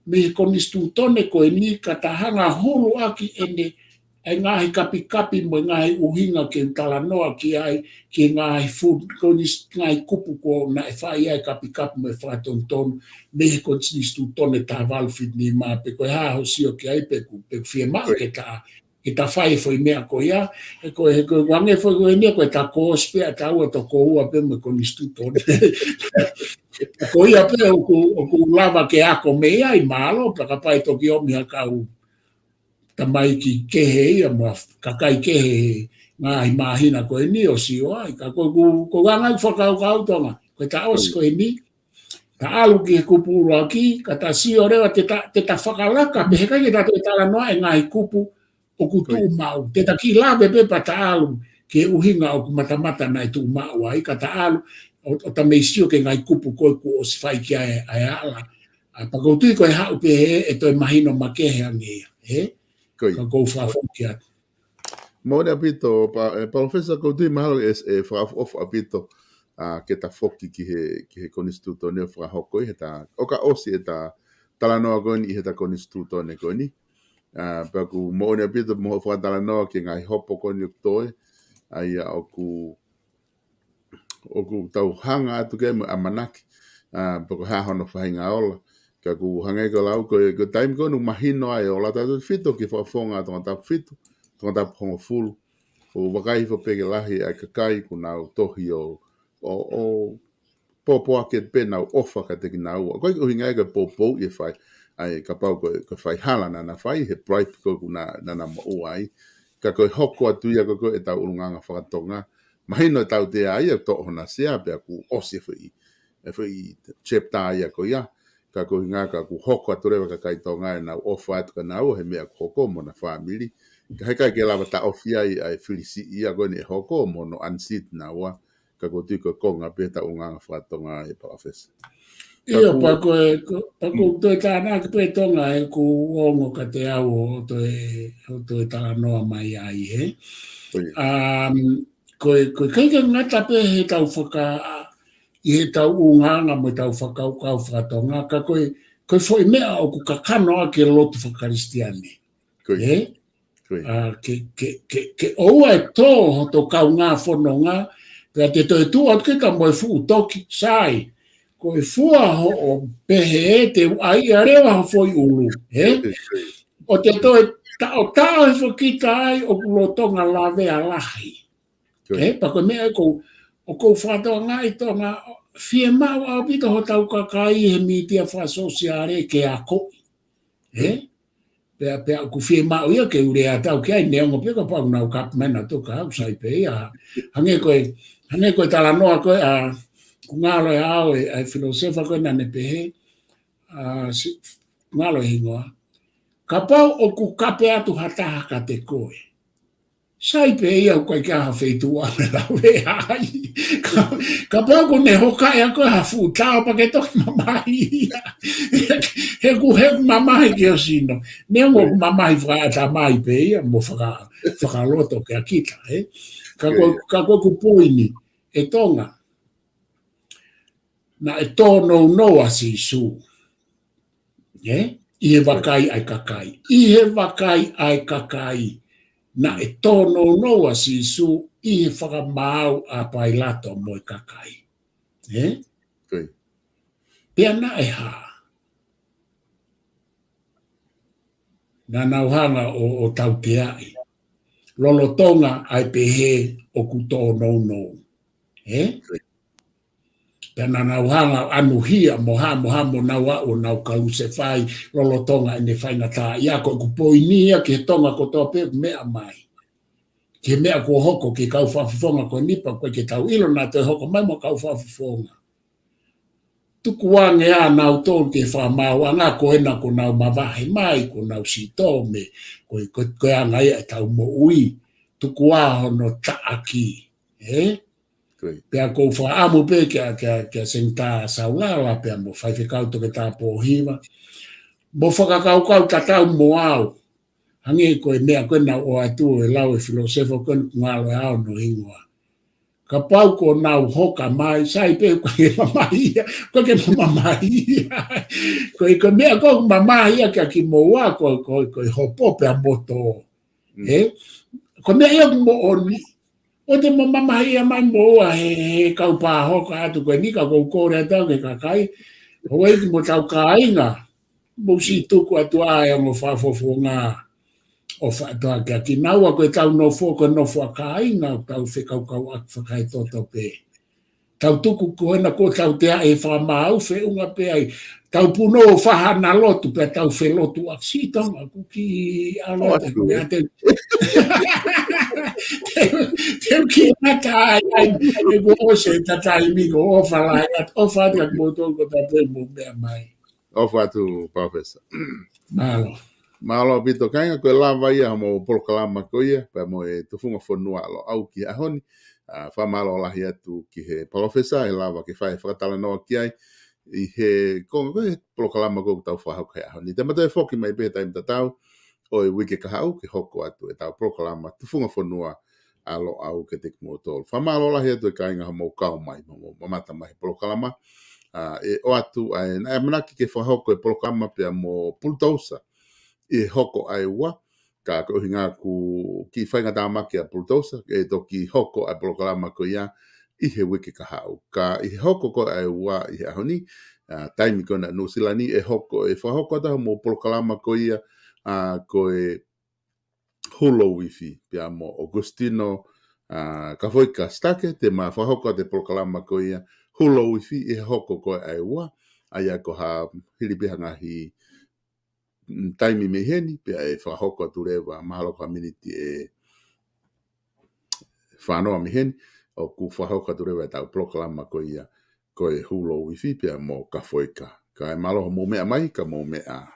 me konistu tone koe ni ka tahanga hulu aki ene, ai ngahi kapi mo ngahi uhinga ke tala noa ki ai, ki ngahi food, ngahi kupu ko na e whai ai kapi mo e whatonton, me konistu tone ta valfit ni ma, pe koe haho sio ki ai pe whie maa ke ta I ta whai foi mea ko ia, e koe wange foi koe nia, koe ta kōspe, a ta ua to ko ua pe me konistu tone. Ko ia pe o ku lava ke ako me ia I malo, plaka pai toki o miha kau tamai ki kehe ia, mua kakai kehe ngā I mahina koe ni o si o ai, ka ko wanga I whakau tonga, koe ta os koe ni, ta alu ki he kupu ura ki, ka ta si o rewa te ta whakalaka, pe he kai ta te tala noa e ngā kupu, o ku tu mau te ta ki lave pe pa ta alu ke uhinga o ku matamata na tu mau ai ka ta alu o ta meisio ke ngai kupu ko ku os fai ki ai ala pa ko tu ko ha pe e to imagino ma ke angi ka ko fa ki mo de apito pa professor ko tu malo e fra of apito ke ta foki ki he konistuto ne fra hoko he ta oka osi eta tala no agoni he ta konistuto ne koni pa ku mo ne pito mo fa tala no ki ngai hopo ko ni toe ai o ku tau hanga atu ke amanaki pa ku ha hono fa hinga ola ka ku hangai ko lau ko time ko nu mahino ai o la tatu fito ki whafonga tonga tapu fito, tonga tapu hongo fulu. O wakai fo peke lahi ai kakai ku nau tohi o popo ake pena o ofa ka teki nau. Koi ko hingai ka popo i whai, ai ka pau ko whai hala na whai, he bright ko ku na mo uai. Ka koe hoko atu ia ko e tau urunganga whakatonga. Mahino e tau te ai e toho na sea pia ku osi whi chepta ia ko ia. Ka koe hinga ka ku hoko atu rewa ka kai tonga e nau ofa atu ka nau he mea ku hoko mo na family. Ka heka ke lava ta ofia ai filisi ia ko ni hoko mo no unsit na wa. Ka ko tui ko konga pe ta urunganga whakatonga e Professor. Ia pa ko toi tāna ki pe tonga e ku ongo ka te au o toi tāna noa mai ai he. Koe kaika ngata pe he tau i he tau unganga mo tau whakau whakatonga ka koe foi mea o ku kakano a ke lotu whakaristiane. He? Ke oua e tō ho tō kau ngā whanonga pia te toi tua ke ka moe fu toki sai. Ko e fua ho o pehe e te ai a rewa ho foi ulu. O te toi o tau e whakita ai o kulotonga la vea lahi. Pako mea o kou whatoa ngai tonga fie mau au pito ho tau kakai he mitia whasosiare ke a ko. Pea ku fie mau ia ke ure a tau kia i neongo pia ka pau nau kapmena toka au sai pe ia. Hange koe tala noa koe a ku ngalo e au e filosofa koe nane pehe, ngalo e hingoa. Ka pau o ku kape atu hataha ka te koe. Sai pe ia koe kia ha feitua me lau e ai. Ka pau ku ne hoka ea koe ha fu tau pa ke toki mamahi ia. He ku mamahi ki o sino. Nea mo mamahi whakaata mai pe ia mo whakaloto ke a kita. Ka koe ku poini e tonga. Na e tōnou noa si su. I he wakai ai kakai. I he wakai ai kakai. Na e tōnou noa si su i he whakamau a pailato mo i kakai. Pea na e ha. Na nauhanga o tau te ai. Lolotonga ai pehe o ku tōnou nou. Pea na nauhanga anuhia moha mo naua o nau kau se whai lolotonga ene whainga tā. Ia ko kupoinia ke tonga ko tō pe mea mai. Ke mea ko hoko ke kau whawhifonga ko nipa koe ke tau ilo nā te hoko mai mo kau whawhifonga. Tuku wange a nau tōn te whamau anga ko ena ko nau mawahe mai ko nau si tōme koe anga ia tau mo ui. Tuku a hono taaki. Pea kou whaamu pe kia sing tā saulala pea mo whaiwhikau toke tā pōhiwa. Mo whakakau tatau mo au. Hangi koe mea koe nau o atu e lau e filosofo koe ngalo e au no ingoa. Ka pau ko nau hoka mai, sai pe koe ke mamahia, koe ke mamahia. Koe mea koe mamahia kia ki mo ua koe hopo pea moto. Koe mea ia mo oni. O te mamahia mai moa he kau pā hoka atu koe nika kou kore atau ke kakai. Hoa iki mo tau ka inga. Mo si tuku atu ae mo whafofo ngā. O whatoa kia ki naua koe tau no fōko no whaka inga. Tau whekau kau ak whakai toto pe. Tau tuku koe na ko tau tea e whamau whiunga pe ai. Tau puno o whahana lotu pe tau whelotu ak sitong. Aku ki alote koe ate. Teu ki mata ai e go se tatai mi go ofa at ofa at moto ko tape mo be mai. Ofa tu Professor. Malo pito kainga ko lava ia mo polokalama ko ia pa mo e tufunga fonua lo au ki ahoni. Fa malo la hia tu ki he Professor e lava ki fai whakatala no ki ai i he kongo e polokalama ko tau whahau kai ahoni. Te mata e whoki mai pe taim tatau o e wike kahau ki hoko atu e tau polokalama tufunga fonua alo au ke te kumotol. Whamalo la hea tu e kainga mo kau mai, mo mata mai polokalama. E o atu, e manaki ke whahoko e polokalama pia mo Pultousa. E hoko ai ua, ka kohi ngā ku ki whainga tāmaki a Pultousa, e toki hoko ai polokalama ko ia, i he wiki ka hau. Ka i he hoko ko e ua i he ahoni, taimi kona New Zealand e hoko, e whahoko taha mo Polokalama ko ia, ko e holo wifi, pia mo Augustino, ka foika stake, te ma whahoko te Polokalama ko ia, holo wifi i he hoko ko e ua, aia ko ha hilipihanga hi taimi me heni, pia e whahoko tu rewa mahalo community e whanoa me heni, o ku whahoko tu rewa tau Polokalama ko ia, ko e hulo wifi pia mo ka foika. Ka e maloho mo mea mai, ka mo mea